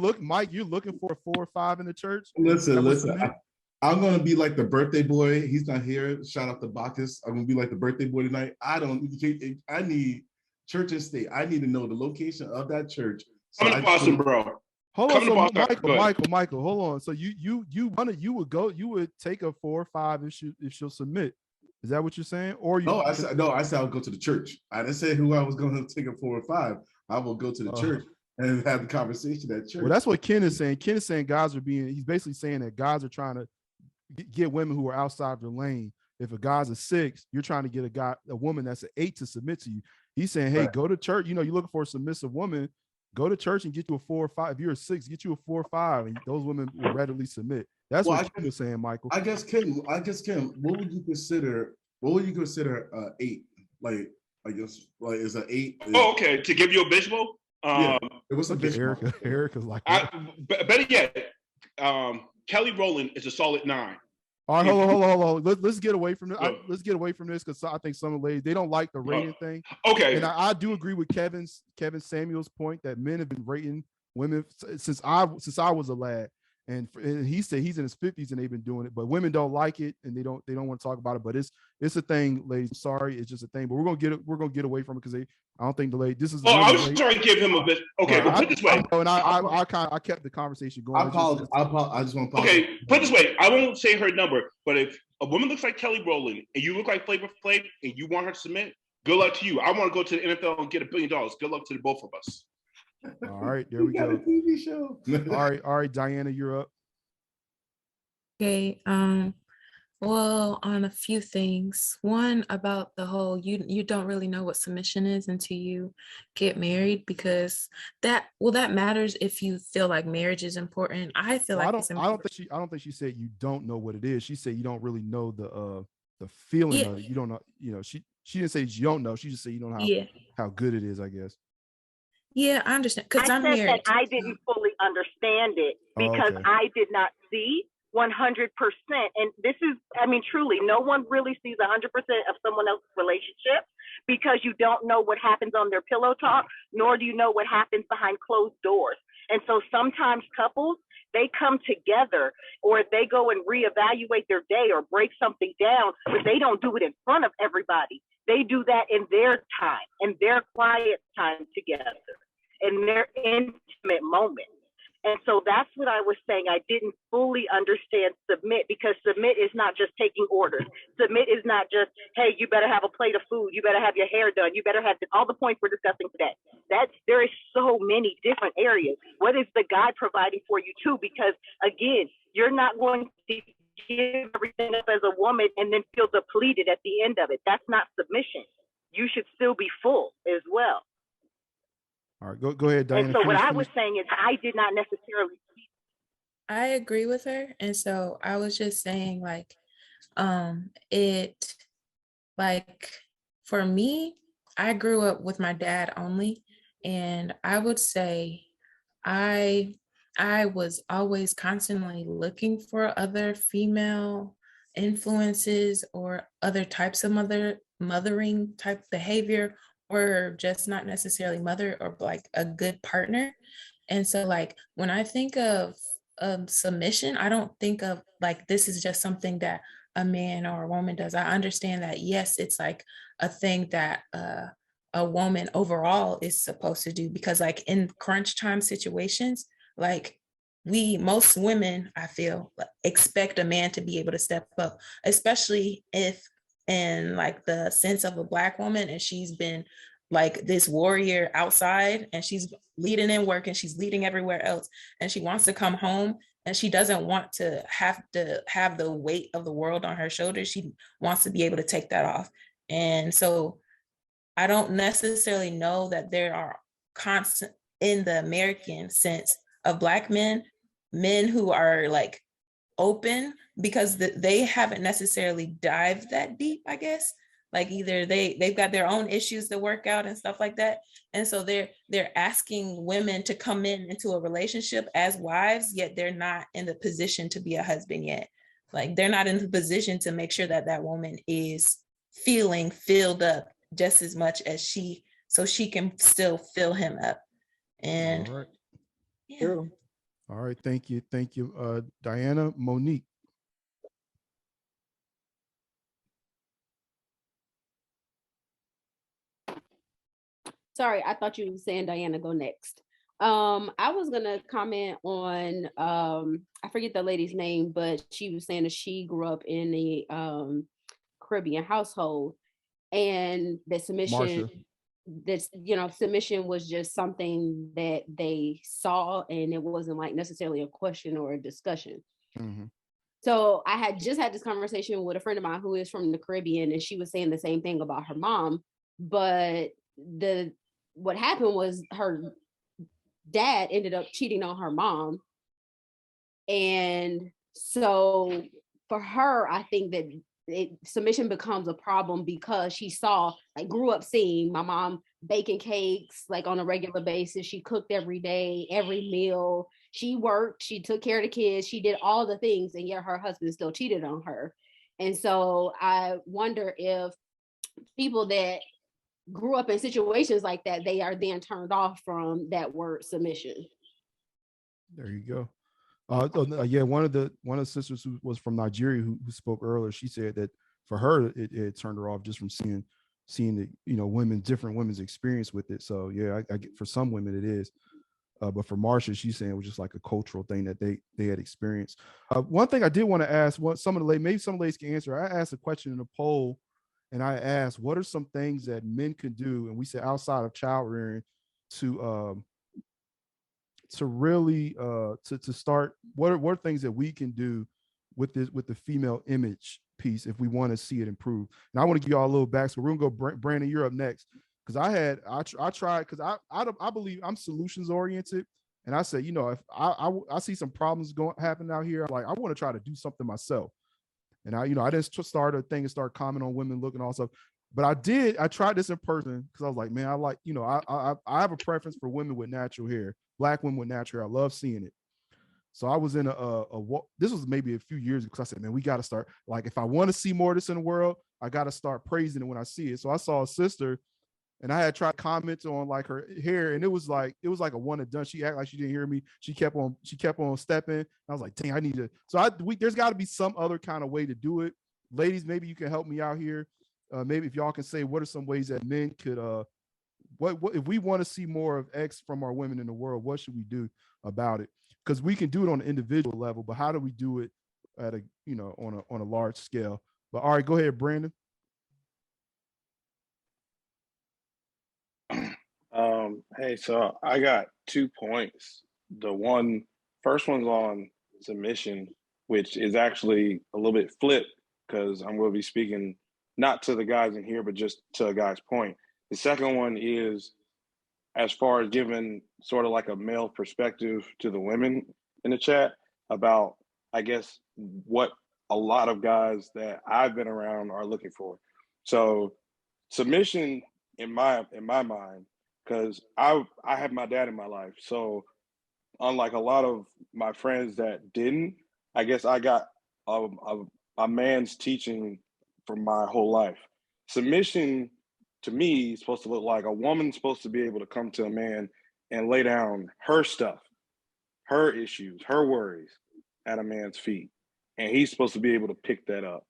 looking for a 4 or 5 in the church? Listen. I'm gonna be like the birthday boy. He's not here. Shout out to Bacchus. I'm gonna be like the birthday boy tonight. I need church and state. I need to know the location of that church. So I'm in Boston, bro. Hold on, so Michael, hold on. So you would take a 4 or 5 if she'll submit. Is that what you're saying? Or you? I said I would go to the church. I didn't say who I was going to take a 4 or 5. I will go to the church and have the conversation at church. Well, that's what Ken is saying. Ken is saying he's basically saying that guys are trying to get women who are outside their lane. If a guy's a 6, you're trying to get a woman that's an 8 to submit to you. He's saying, hey, go to church. You're looking for a submissive woman. Go to church and get you a 4 or 5. If you're a 6, get you a 4 or 5, and those women will readily submit. That's what Ken was saying, Michael. I guess Ken, what would you consider 8? Like is an 8? Okay, to give you a visual. Yeah, it was a visual. Erica's like better yet, Kelly Rowland is a solid 9. All right, hold on. Let's get away from this. Let's get away from this because I think some of the ladies, they don't like the rating thing. Okay. And I do agree with Kevin Samuel's point that men have been rating women since I was a lad. And he said he's in his 50s and they've been doing it, but women don't like it and they don't want to talk about it. But it's a thing, ladies. Sorry, it's just a thing. But we're gonna get away from it because I don't think the lady. This is. I was trying to give him a bit. Okay, but put it this way. And I kept the conversation going. I just want to. Okay, put it this way. I won't say her number, but if a woman looks like Kelly Rowland and you look like Flavor Flav and you want her to submit, good luck to you. I want to go to the NFL and get $1 billion. Good luck to the both of us. All right, there we go. A TV show. All right, Diana, you're up. Okay. Well, on a few things. One, about the whole you don't really know what submission is until you get married, because that matters if you feel like marriage is important. I feel like it's important. I don't think she said you don't know what it is. She said you don't really know the feeling of it. You don't know, she didn't say you don't know. She just said you don't know how good it is, I guess. Yeah, I understand. Because I'm married. That I didn't fully understand it because I did not see 100%. And this is, truly, no one really sees 100% of someone else's relationship because you don't know what happens on their pillow talk, nor do you know what happens behind closed doors. And so sometimes couples, they come together or they go and reevaluate their day or break something down, but they don't do it in front of everybody. They do that in their time, in their quiet time together, in their intimate moment. And so that's what I was saying. I didn't fully understand submit, because submit is not just taking orders. Submit is not just, hey, you better have a plate of food. You better have your hair done. You better have all the points we're discussing today. There is so many different areas. What is the guy providing for you too? Because again, you're not going to give everything up as a woman and then feel depleted at the end of it. That's not submission. You should still be full as well. All right, go ahead, Diana. And so what I was saying is I did not necessarily see. I agree with her. And so I was just saying like, it like for me, I grew up with my dad only. And I would say I I was always constantly looking for other female influences or other types of mothering type behavior, or just not necessarily mother, or like a good partner. And so like when I think of submission, I don't think of like this is just something that a man or a woman does. I understand that yes, it's like a thing that a woman overall is supposed to do, because like in crunch time situations, like most women, I feel, expect a man to be able to step up, especially if in like the sense of a Black woman and she's been like this warrior outside and she's leading in work and she's leading everywhere else, and she wants to come home and she doesn't want to have the weight of the world on her shoulders. She wants to be able to take that off. And so I don't necessarily know that there are constant in the American sense of Black men who are like open, because they haven't necessarily dived that deep, I guess. Like either they've got their own issues to work out and stuff like that. And so they're asking women to come into a relationship as wives, yet they're not in the position to be a husband yet. Like they're not in the position to make sure that that woman is feeling filled up just as much as so she can still fill him up. And all right. Yeah. All right, thank you. Diana. Monique. Sorry, I thought you were saying Diana go next. I was gonna comment on I forget the lady's name, but she was saying that she grew up in a Caribbean household, and that submission, submission was just something that they saw, and it wasn't like necessarily a question or a discussion. Mm-hmm. So I had just had this conversation with a friend of mine who is from the Caribbean, and she was saying the same thing about her mom, but what happened was her dad ended up cheating on her mom. And so for her, I think that submission becomes a problem because she grew up seeing my mom baking cakes like on a regular basis. She cooked every day, every meal. She worked, she took care of the kids, she did all the things, and yet her husband still cheated on her. And so I wonder if people that grew up in situations like that, they are then turned off from that word submission. There you go. Yeah, one of the sisters who was from Nigeria who spoke earlier, she said that for her it turned her off just from seeing the different women's experience with it. So yeah, I get, for some women it is, but for Marsha, she's saying it was just like a cultural thing that they had experienced. One thing I did want to ask, maybe some of the ladies can answer. I asked a question in a poll, and I asked, what are some things that men can do, and we said outside of child rearing, to really to start, what are things that we can do with the female image piece if we want to see it improve. And I want to give y'all a little back, so we're gonna go. Brandon, you're up next, because I tried, because I believe I'm solutions oriented, and I said, if I see some problems happening out here, like I want to try to do something myself. And I didn't start a thing and start commenting on women looking all stuff. But I tried this in person because I was like, man, I like, I have a preference for women with natural hair, Black women with natural hair. I love seeing it. So I was in this was maybe a few years ago, because I said, man, we got to start, like, if I want to see more of this in the world, I got to start praising it when I see it. So I saw a sister, and I had tried comments on like her hair, and it was like a one and done. She acted like she didn't hear me. She kept on stepping. I was like, dang, I need to. So there's got to be some other kind of way to do it. Ladies, maybe you can help me out here. Maybe if y'all can say, what are some ways that men could what if we want to see more of X from our women in the world, what should we do about it? Because we can do it on an individual level, but how do we do it at on a large scale? But all right, go ahead, Brandon. Hey, so I got 2 points. The first one's on submission, which is actually a little bit flipped, because I'm going to be speaking not to the guys in here, but just to a guy's point. The second one is as far as giving sort of like a male perspective to the women in the chat. about, I guess, what a lot of guys that I've been around are looking for. So submission in my mind, because I have my dad in my life. So unlike a lot of my friends that didn't, I guess I got a man's teaching from my whole life. Submission to me is supposed to look like a woman's supposed to be able to come to a man and lay down her stuff, her issues, her worries at a man's feet. And he's supposed to be able to pick that up.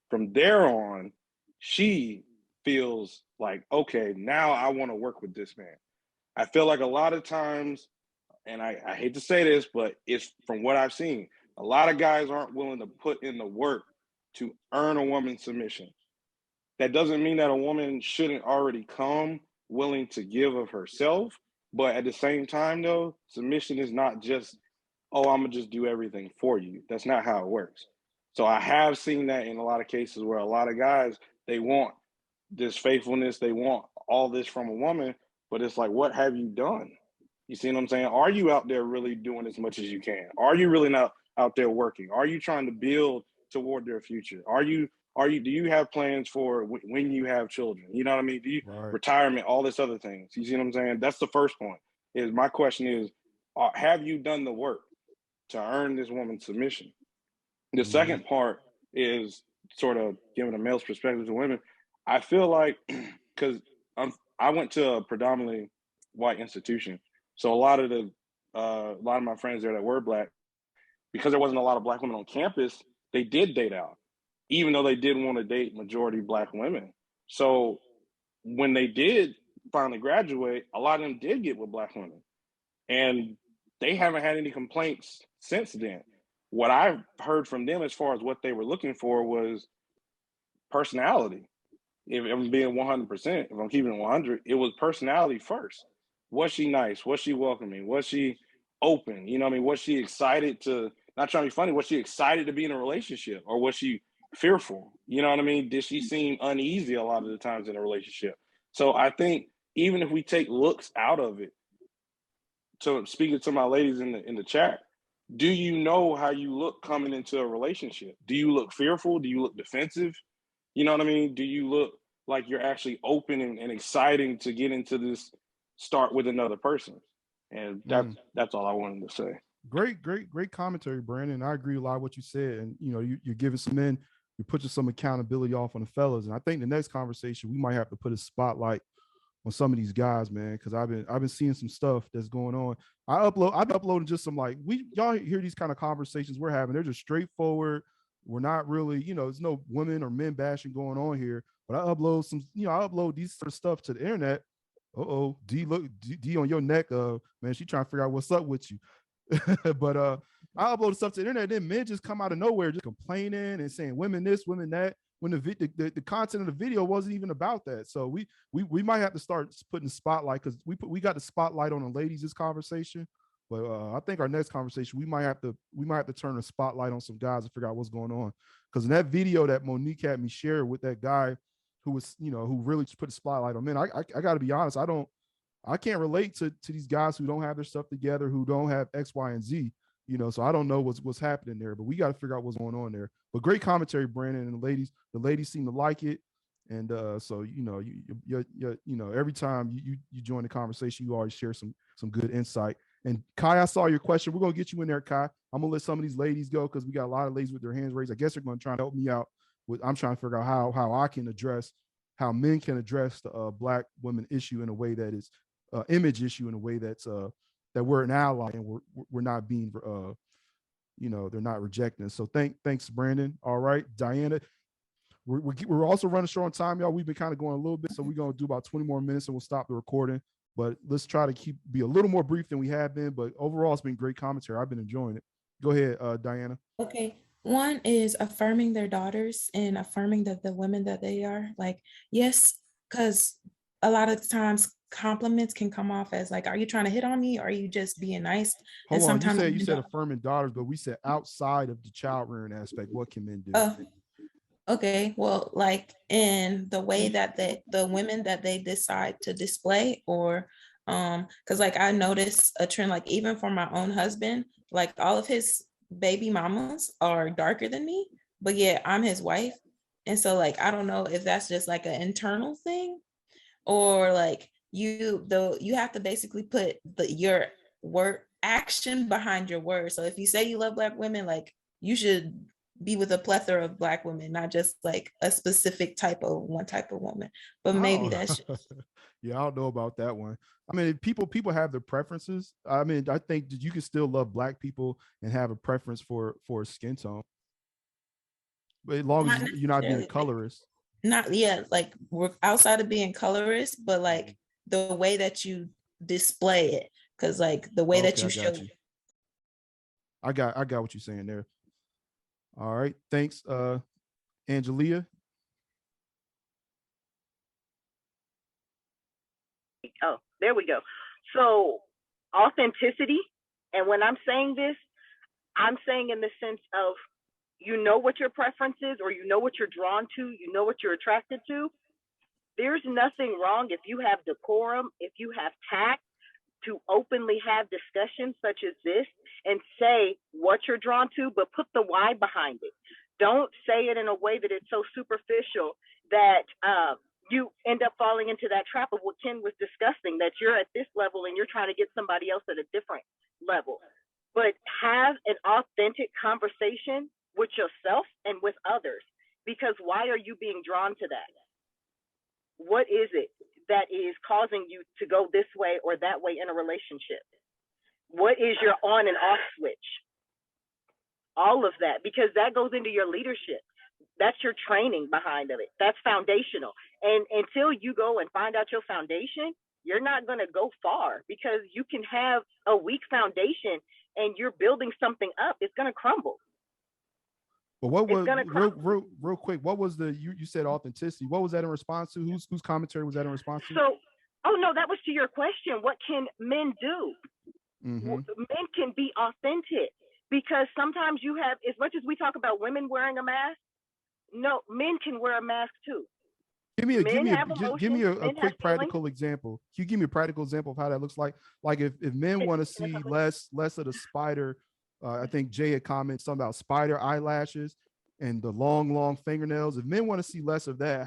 From there on, she feels like, okay, now I want to work with this man. I feel like a lot of times, and I hate to say this, but it's from what I've seen, a lot of guys aren't willing to put in the work to earn a woman's submission. That doesn't mean that a woman shouldn't already come willing to give of herself, but at the same time, though, submission is not just, oh, I'm gonna just do everything for you. That's not how it works. So I have seen that in a lot of cases where a lot of guys, they want this faithfulness, they want all this from a woman, but it's like, what have you done? You see what I'm saying? Are you out there really doing as much as you can? Are you really not out there working? Are you trying to build toward their future? Do you have plans for when you have children? You know what I mean? Do you retirement, all this other things? You see what I'm saying? That's the first point. Is my question is, have you done the work to earn this woman's submission? The second part is sort of giving a male's perspective to women. I feel like, because I went to a predominantly white institution, so a lot of my friends there that were Black, because there wasn't a lot of Black women on campus, they did date out, even though they didn't want to date majority Black women. So when they did finally graduate, a lot of them did get with Black women, and they haven't had any complaints since then. What I've heard from them as far as what they were looking for was personality. If I'm being 100%, if I'm keeping it 100, it was personality first. Was she nice? Was she welcoming? Was she open? You know what I mean? Was she excited to, not trying to be funny, was she excited to be in a relationship, or was she fearful? You know what I mean? Did she seem uneasy a lot of the times in a relationship? So I think even if we take looks out of it, so speaking to my ladies in the chat, do you know how you look coming into a relationship? Do you look fearful? Do you look defensive? You know what I mean? Do you look like you're actually open and exciting to get into this, start with another person? And that's all I wanted to say. Great commentary, Brandon. I agree a lot with what you said. And you're giving some men, you're putting some accountability off on the fellas. And I think the next conversation, we might have to put a spotlight on some of these guys, man, because I've been seeing some stuff that's going on. I've uploaded just some, like, y'all hear these kind of conversations we're having. They're just straightforward. We're not really, there's no women or men bashing going on here. But I upload these sort of stuff to the internet. D on your neck, man, she trying to figure out what's up with you. But I upload stuff to the internet, then men just come out of nowhere just complaining and saying women this, women that, when the content of the video wasn't even about that. So we might have to start putting the spotlight, because we got the spotlight on the ladies this conversation. But I think our next conversation, we might have to turn a spotlight on some guys and figure out what's going on. Because in that video that Monique had me share with that guy who was, who really just put a spotlight on men, I got to be honest, I can't relate to these guys who don't have their stuff together, who don't have X, Y, and Z. So I don't know what's happening there, but we got to figure out what's going on there. But great commentary, Brandon, and the ladies seem to like it. And so you every time you join the conversation, you always share some good insight. And Kai, I saw your question. We're gonna get you in there, Kai. I'm gonna let some of these ladies go, because we got a lot of ladies with their hands raised. I guess they're gonna try to help me out with. I'm trying to figure out how I can address, how men can address the Black women issue in a way that is image issue, in a way that's that we're an ally and we're not being they're not rejecting us. So thanks, Brandon. All right, Diana. We're also running short on time, y'all. We've been kind of going a little bit, so we're gonna do about 20 more minutes and we'll stop the recording. But let's try to be a little more brief than we have been. But overall, it's been great commentary. I've been enjoying it. Go ahead, Diana. Okay. One is affirming their daughters and affirming the women that they are. Like, yes, because a lot of times compliments can come off as like, are you trying to hit on me? Or are you just being nice? Hold on, you said affirming daughters, but we said outside of the child rearing aspect, what can men do? Okay, well, like in the way that the women that they decide to display, or because like I noticed a trend, like even for my own husband, like all of his baby mamas are darker than me, but yeah, I'm his wife. And so like, I don't know if that's just like an internal thing, or like you have to basically put your word action behind your words. So if you say you love Black women, like you should be with a plethora of Black women, not just like a specific one type of woman. But maybe that's just... Yeah, I don't know about that one. I mean, people have their preferences. I mean, I think that you can still love Black people and have a preference for a skin tone, but as long as you're not being a colorist. Like we're outside of being colorist, but like the way that you display it, because like the way that you show you. I got what you're saying there. All right, thanks, Angelia. Oh, there we go. So authenticity, and when I'm saying this, I'm saying in the sense of, you know what your preference is, or you know what you're drawn to, you know what you're attracted to. There's nothing wrong if you have decorum, if you have tact, to openly have discussions such as this and say what you're drawn to, but put the why behind it. Don't say it in a way that it's so superficial that you end up falling into that trap of what Ken was discussing, that you're at this level and you're trying to get somebody else at a different level. But have an authentic conversation with yourself and with others, because why are you being drawn to that? What is it that is causing you to go this way or that way in a relationship? What is your on and off switch? All of that, because that goes into your leadership. That's your training behind of it. That's foundational. And until you go and find out your foundation, you're not going to go far, because you can have a weak foundation and you're building something up. It's going to crumble. But what was real quick? What was you said authenticity? What was that in response to? Whose commentary was that in response to? So, oh no, that was to your question. What can men do? Mm-hmm. Men can be authentic, because sometimes you have, as much as we talk about women wearing a mask, no, men can wear a mask too. Give me a quick practical example. Can you give me a practical example of how that looks like? Like if men want to see less of the spider. I think Jay had commented something about spider eyelashes and the long fingernails. If men want to see less of that,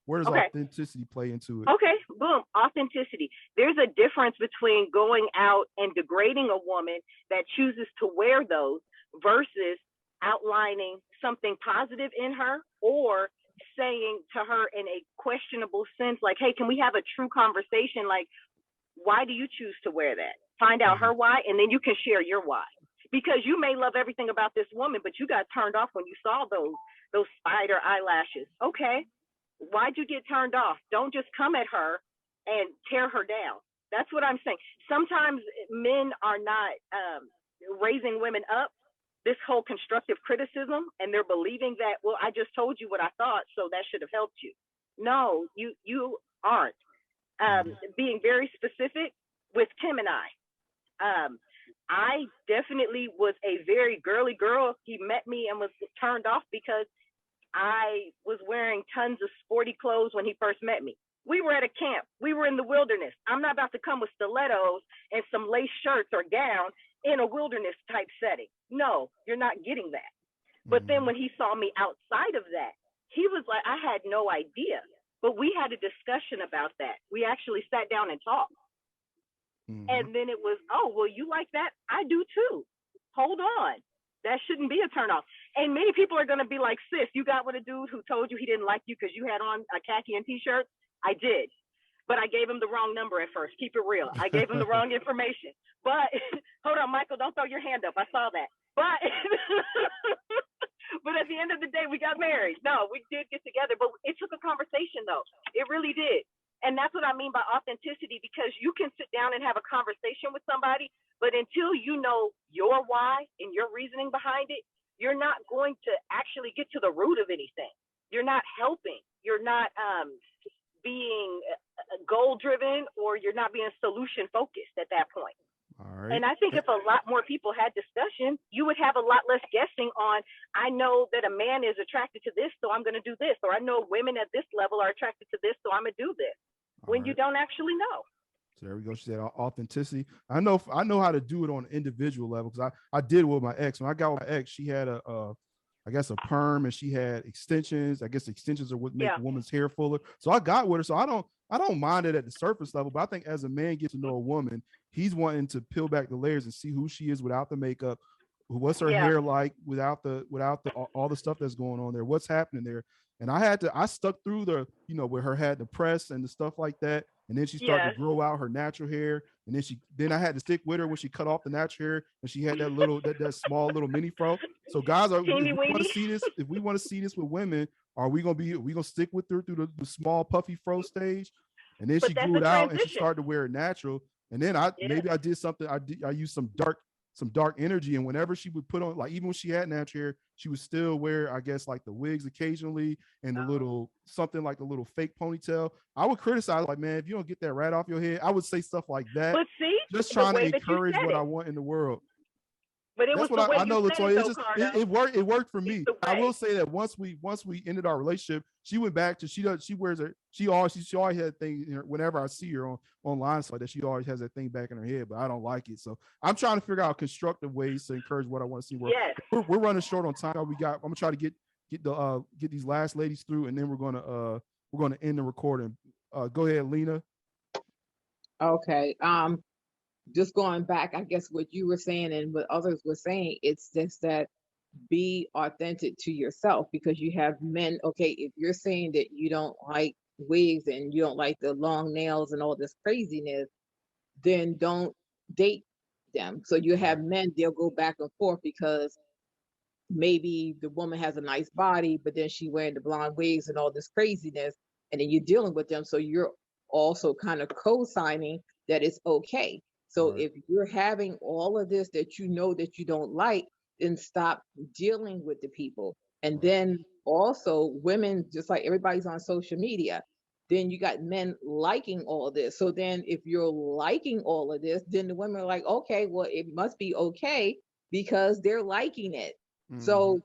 where does authenticity play into it? Okay, boom, authenticity. There's a difference between going out and degrading a woman that chooses to wear those versus outlining something positive in her, or saying to her in a questionable sense, like, hey, can we have a true conversation? Like, why do you choose to wear that? Find out her why, and then you can share your why. Because you may love everything about this woman, but you got turned off when you saw those spider eyelashes. Okay, why'd you get turned off? Don't just come at her and tear her down. That's what I'm saying. Sometimes men are not raising women up, this whole constructive criticism, and they're believing that, well, I just told you what I thought, so that should have helped you. No, you aren't. Being very specific with Tim and I definitely was a very girly girl. He met me and was turned off because I was wearing tons of sporty clothes when he first met me. We were at a camp. We were in the wilderness. I'm not about to come with stilettos and some lace shirts or gown in a wilderness type setting. No, you're not getting that. But then when he saw me outside of that, he was like, I had no idea. But we had a discussion about that. We actually sat down and talked. And then it was, oh, well, you like that? I do too. Hold on. That shouldn't be a turnoff. And many people are going to be like, sis, you got with a dude who told you he didn't like you because you had on a khaki and t-shirt? I did. But I gave him the wrong number at first. Keep it real. I gave him the wrong information. But hold on, Michael, don't throw your hand up. I saw that. But but at the end of the day, we got married. No, we did get together, but it took a conversation though. It really did. And that's what I mean by authenticity, because you can sit down and have a conversation with somebody, but until you know your why and your reasoning behind it, you're not going to actually get to the root of anything. You're not helping. You're not being goal driven, or you're not being solution focused at that point. All right. And I think if a lot more people had discussion, you would have a lot less guessing on, I know that a man is attracted to this, so I'm going to do this. Or I know women at this level are attracted to this, so I'm going to do this. When you don't actually know. So there we go. She said authenticity. I know how to do it on an individual level because I did it with my ex. When I got with my ex, she had I guess a perm, and she had extensions. I guess extensions are what make a woman's hair fuller. So I got with her. So I don't mind it at the surface level, but I think as a man gets to know a woman, he's wanting to peel back the layers and see who she is without the makeup, what's her hair like without all the stuff that's going on there, what's happening there. And I stuck through the, where her had the press and the stuff like that. And then she started to grow out her natural hair. And then I had to stick with her when she cut off the natural hair and she had that small little mini fro. So guys, if we want to see this with women, are we gonna stick with her through the small puffy fro stage? And then she grew it out and she started to wear it natural. And then maybe I did something. I used some dark energy, and whenever she would put on, like even when she had natural hair, she would still wear, I guess, like the wigs occasionally and the little something like a little fake ponytail. I would criticize, like, man, if you don't get that right off your head, I would say stuff like that. But see, just trying to encourage what I want in the world. But that's what I know, Latoya. It worked for me. I will say that once we ended our relationship, she went back to she always had a thing whenever I see her online, so that she always has that thing back in her head, but I don't like it. So I'm trying to figure out constructive ways to encourage what I want to see. We're running short on time. I'm gonna try to get these last ladies through, and then we're gonna end the recording. Go ahead, Lena. Okay. Just going back, I guess what you were saying and what others were saying, it's just that be authentic to yourself, because you have men. Okay, if you're saying that you don't like wigs and you don't like the long nails and all this craziness, then don't date them. So you have men, they'll go back and forth because maybe the woman has a nice body, but then she wearing the blonde wigs and all this craziness, and then you're dealing with them. So you're also kind of co-signing that it's okay. So if you're having all of this that that you don't like, then stop dealing with the people. And then also women, just like everybody's on social media, then you got men liking all this. So then if you're liking all of this, then the women are like, okay, well, it must be okay because they're liking it. Mm-hmm. So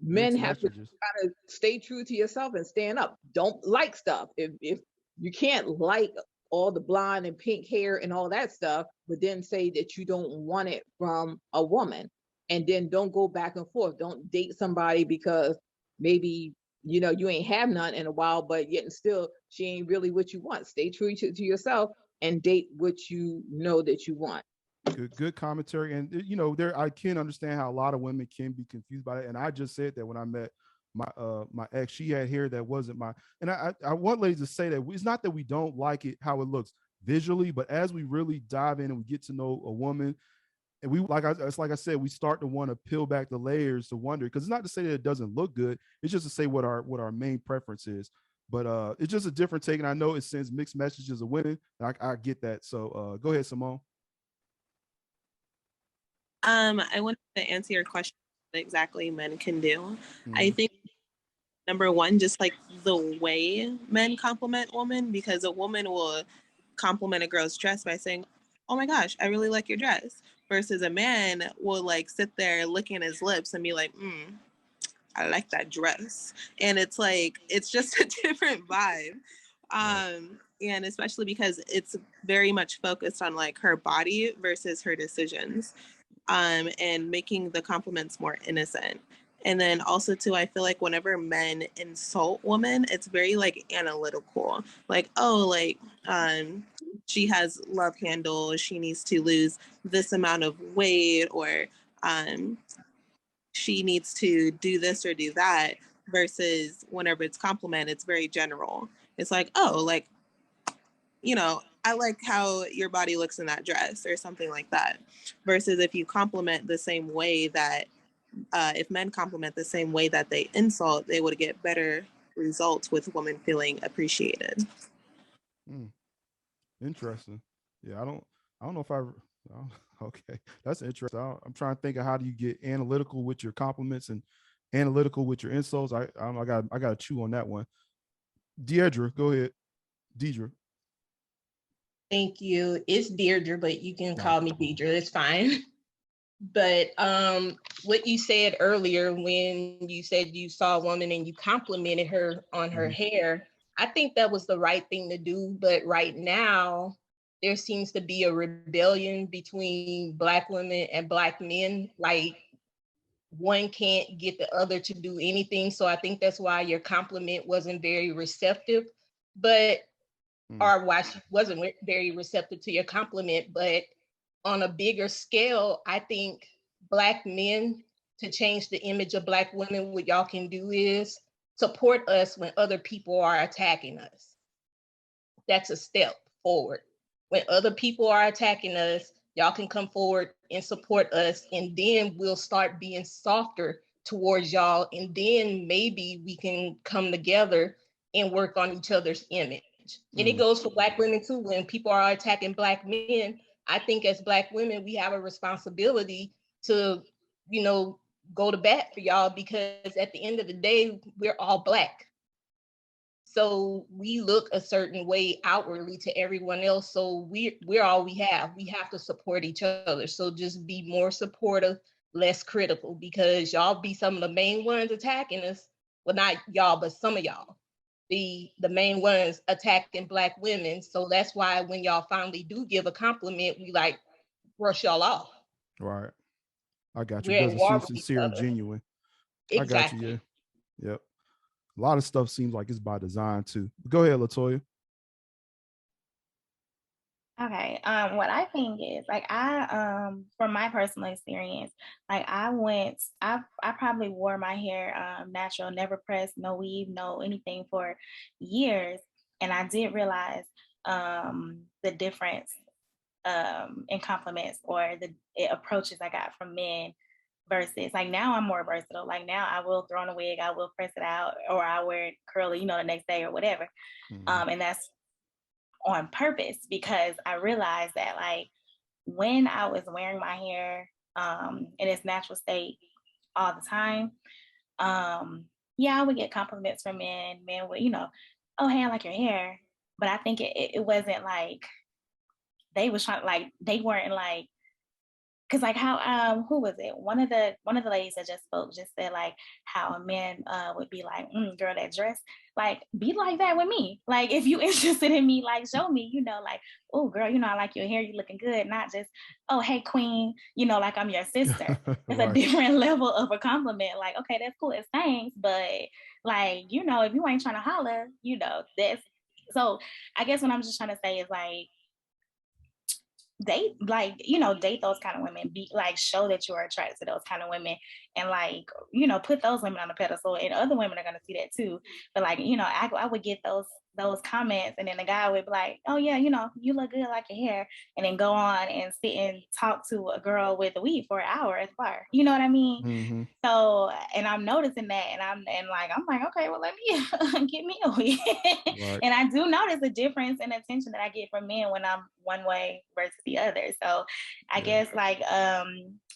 men have to kind of stay true to yourself and stand up. Don't like stuff. If you can't like all the blonde and pink hair and all that stuff, but then say that you don't want it from a woman. And then don't go back and forth. Don't date somebody because maybe, you ain't have none in a while, but yet and still she ain't really what you want. Stay true to yourself and date what you know that you want. Good commentary. And, I can understand how a lot of women can be confused by it. And I just said that when I met my ex, she had hair that wasn't mine. And I want ladies to say that it's not that we don't like it, how it looks visually, but as we really dive in and we get to know a woman, and like I said, we start to want to peel back the layers to wonder, because it's not to say that it doesn't look good. It's just to say what our main preference is. But it's just a different take. And I know it sends mixed messages of women. I get that. So go ahead, Simone. I wanted to answer your question, what exactly men can do. Mm-hmm. I think number one, just like the way men compliment women, because a woman will compliment a girl's dress by saying, "Oh my gosh, I really like your dress," versus a man will like sit there licking his lips and be like, "I like that dress," and it's like it's just a different vibe. And especially because it's very much focused on like her body versus her decisions. And making the compliments more innocent. And then also too, I feel like whenever men insult women, it's very like analytical. Like, oh, like she has love handles, she needs to lose this amount of weight, or she needs to do this or do that. Versus whenever it's compliment, it's very general. It's like, oh, like, I like how your body looks in that dress or something like that. Versus if you compliment the same way that, if men compliment the same way that they insult, they would get better results with women feeling appreciated. Interesting. Yeah, I don't know if okay, that's interesting. I'm trying to think of how do you get analytical with your compliments and analytical with your insults. I got to chew on that one. Deirdre, go ahead. Deidre. Thank you. It's Deirdre, but you can call me Deidre. It's fine. But what you said earlier, when you said you saw a woman and you complimented her on her hair, I think that was the right thing to do. But right now, there seems to be a rebellion between Black women and Black men. Like one can't get the other to do anything. So I think that's why your compliment wasn't very receptive, but or why she wasn't very receptive to your compliment. But on a bigger scale, I think Black men, to change the image of Black women, what y'all can do is support us when other people are attacking us. That's a step forward. When other people are attacking us, y'all can come forward and support us, and then we'll start being softer towards y'all, and then maybe we can come together and work on each other's image. And it goes for Black women too. When people are attacking Black men, I think as Black women, we have a responsibility to, go to bat for y'all, because at the end of the day, we're all Black. So we look a certain way outwardly to everyone else. So we're all we have. We have to support each other. So just be more supportive, less critical, because y'all be some of the main ones attacking us. Well, not y'all, but some of y'all. The main ones attacking Black women. So that's why when y'all finally do give a compliment, we like brush y'all off. Right. I got you. We're Because it seems sincere and genuine. Exactly. I got you. Yeah. Yep. A lot of stuff seems like it's by design too. Go ahead, LaToya. Okay. What I think is like from my personal experience, like I probably wore my hair natural, never pressed, no weave, no anything for years. And I did realize the difference in compliments or the approaches I got from men versus like now I'm more versatile. Like now I will throw on a wig, I will press it out, or I wear it curly, the next day or whatever. And that's on purpose, because I realized that like when I was wearing my hair in its natural state all the time, I would get compliments from men. Men would, oh, hey, I like your hair. But I think it wasn't like they was trying, like they weren't like, because like how who was it? One of the ladies that just spoke just said like how a man would be like, girl, that dress, like be like that with me. Like if you interested in me, like show me, like, oh girl, I like your hair, you looking good, not just, oh hey queen, like I'm your sister. It's a different level of a compliment. Like, okay, that's cool, it's thanks, but like, if you ain't trying to holler, that's so I guess what I'm just trying to say is like date those kind of women, be like show that you are attracted to those kind of women, and like put those women on the pedestal, and other women are going to see that too. But like I would get those comments, and then the guy would be like, oh yeah, you look good, like your hair, and then go on and sit and talk to a girl with a weave for an hour at the bar. You know what I mean? So, and I'm noticing that, and I'm like, okay, well, let me get me a wig. And I do notice a difference in attention that I get from men when I'm one way versus the other. So I guess like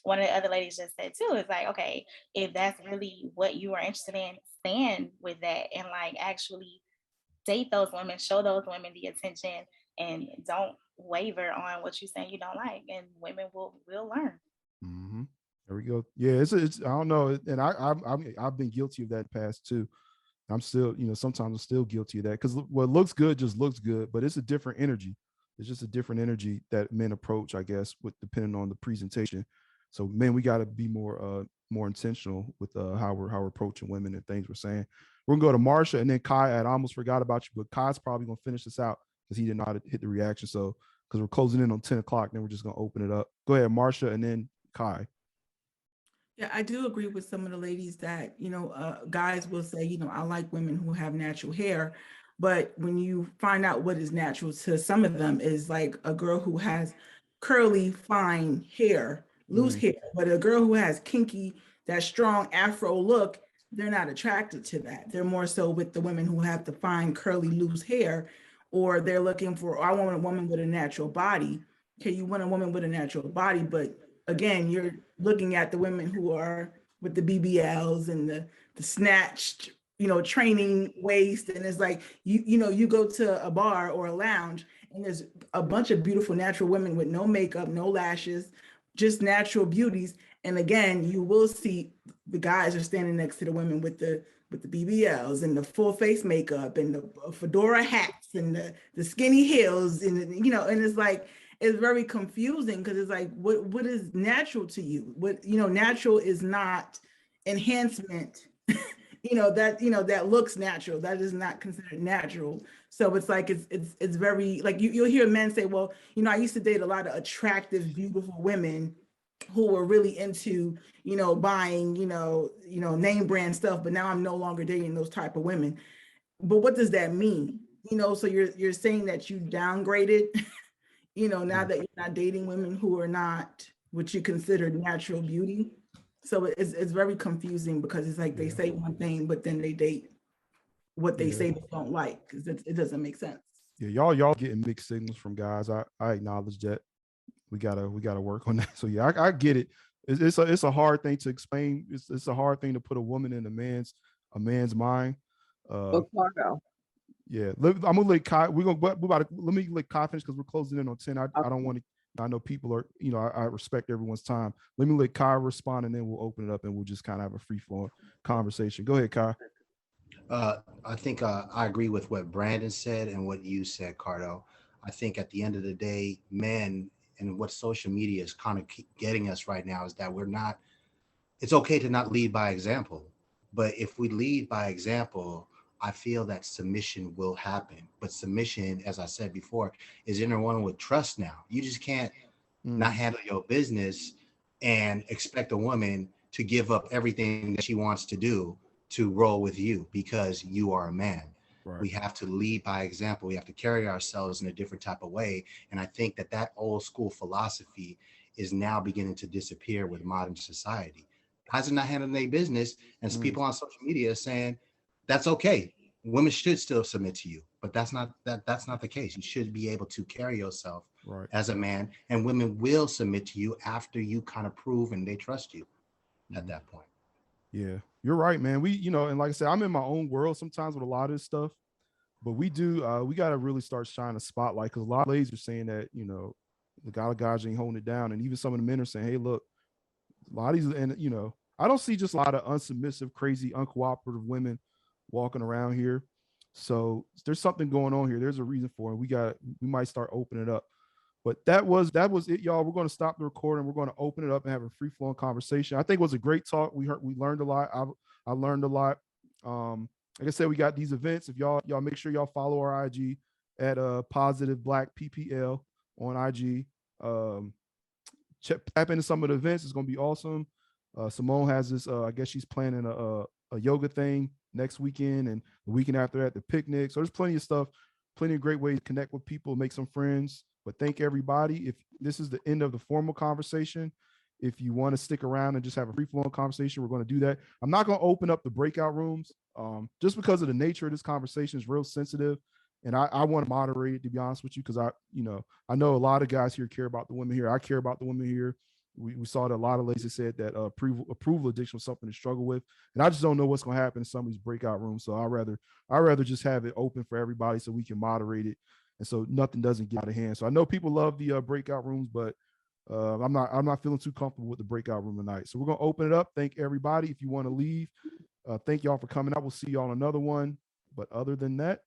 one of the other ladies just said too, is like, okay, if that's really what you are interested in, stand with that and like actually date those women, show those women the attention, and don't waver on what you're saying you don't like, and women will learn. There we go. Yeah, it's I don't know, and I've been guilty of that in the past too. I'm still, sometimes I'm still guilty of that, because what looks good just looks good, but it's a different energy. It's just a different energy that men approach, I guess, with depending on the presentation. So men, we got to be more intentional with how we're approaching women and things we're saying. We're gonna go to Marsha and then Kai. I almost forgot about you, but Kai's probably gonna finish this out because he didn't know how to hit the reaction. So because we're closing in on 10 o'clock, then we're just gonna open it up. Go ahead, Marsha, and then Kai. Yeah, I do agree with some of the ladies that, guys will say, I like women who have natural hair. But when you find out what is natural to some of them is like a girl who has curly, fine hair, loose hair, but a girl who has kinky, that strong Afro look, they're not attracted to that. They're more so with the women who have the fine, curly, loose hair, or they're looking for, I want a woman with a natural body. Okay, you want a woman with a natural body, but again, you're looking at the women who are with the BBLs and the snatched, training waist. And it's like, you go to a bar or a lounge and there's a bunch of beautiful natural women with no makeup, no lashes, just natural beauties. And again, you will see the guys are standing next to the women with the with the BBLs and the full face makeup and the fedora hats and the skinny heels and, you know, and it's like, it's very confusing because it's like, what is natural to you? What, you know, natural is not enhancement, you know, that looks natural. That is not considered natural. So it's like, it's very, like you'll hear men say, well, you know, I used to date a lot of attractive, beautiful women who were really into, you know, buying, you know, name brand stuff, but now I'm no longer dating those type of women. But what does that mean? You know, so you're saying that you downgraded, you know, now that you're not dating women who are not what you consider natural beauty. So it's very confusing because it's like they say one thing, but then they date what they say they don't like, because it doesn't make sense. Yeah, y'all getting mixed signals from guys. I acknowledge that. We gotta work on that. So yeah, I get it. It's a hard thing to explain. It's a hard thing to put a woman in a man's mind. Yeah, I'm gonna let Kai. Let me let Kai finish because we're closing in on 10. I don't want to. I know people are. You know, I respect everyone's time. Let me let Kai respond, and then we'll open it up and we'll just kind of have a free flowing conversation. Go ahead, Kai. I think I agree with what Brandon said and what you said, Cardo. I think at the end of the day, men and what social media is kind of getting us right now is that it's okay to not lead by example. But if we lead by example, I feel that submission will happen. But submission, as I said before, is interwoven with trust now. You just can't not handle your business and expect a woman to give up everything that she wants to do to roll with you because you are a man. Right. We have to lead by example. We have to carry ourselves in a different type of way. And I think that old school philosophy is now beginning to disappear with modern society. Guys are not handling their business, and some people on social media are saying that's okay. Women should still submit to you, but that's not the case. You should be able to carry yourself as a man, and women will submit to you after you kind of prove and they trust you at that point. Yeah, you're right, man. And like I said, I'm in my own world sometimes with a lot of this stuff, but we got to really start shining a spotlight because a lot of ladies are saying that, you know, the guys ain't holding it down. And even some of the men are saying, hey, look, a lot of these, and, you know, I don't see just a lot of unsubmissive, crazy, uncooperative women walking around here. So there's something going on here. There's a reason for it. We might start opening it up. But that was it, y'all. We're going to stop the recording. We're going to open it up and have a free flowing conversation. I think it was a great talk. We learned a lot. I learned a lot. Like I said, we got these events. If y'all make sure y'all follow our IG at Positive Black PPL on IG. Tap into some of the events. It's going to be awesome. Simone has this. I guess she's planning a yoga thing next weekend and the weekend after that, the picnic. So there's plenty of stuff, plenty of great ways to connect with people, make some friends. But thank everybody. If this is the end of the formal conversation, if you want to stick around and just have a free-flowing conversation, we're going to do that. I'm not going to open up the breakout rooms just because of the nature of this conversation is real sensitive. And I want to moderate it, to be honest with you, because I know a lot of guys here care about the women here. I care about the women here. We saw that a lot of ladies said that approval addiction was something to struggle with. And I just don't know what's going to happen in some of these breakout rooms. So I'd rather just have it open for everybody so we can moderate it. And so nothing doesn't get out of hand. So I know people love the breakout rooms, but I'm not feeling too comfortable with the breakout room tonight. So we're going to open it up. Thank everybody. If you want to leave, thank y'all for coming out. We'll see y'all on another one. But other than that,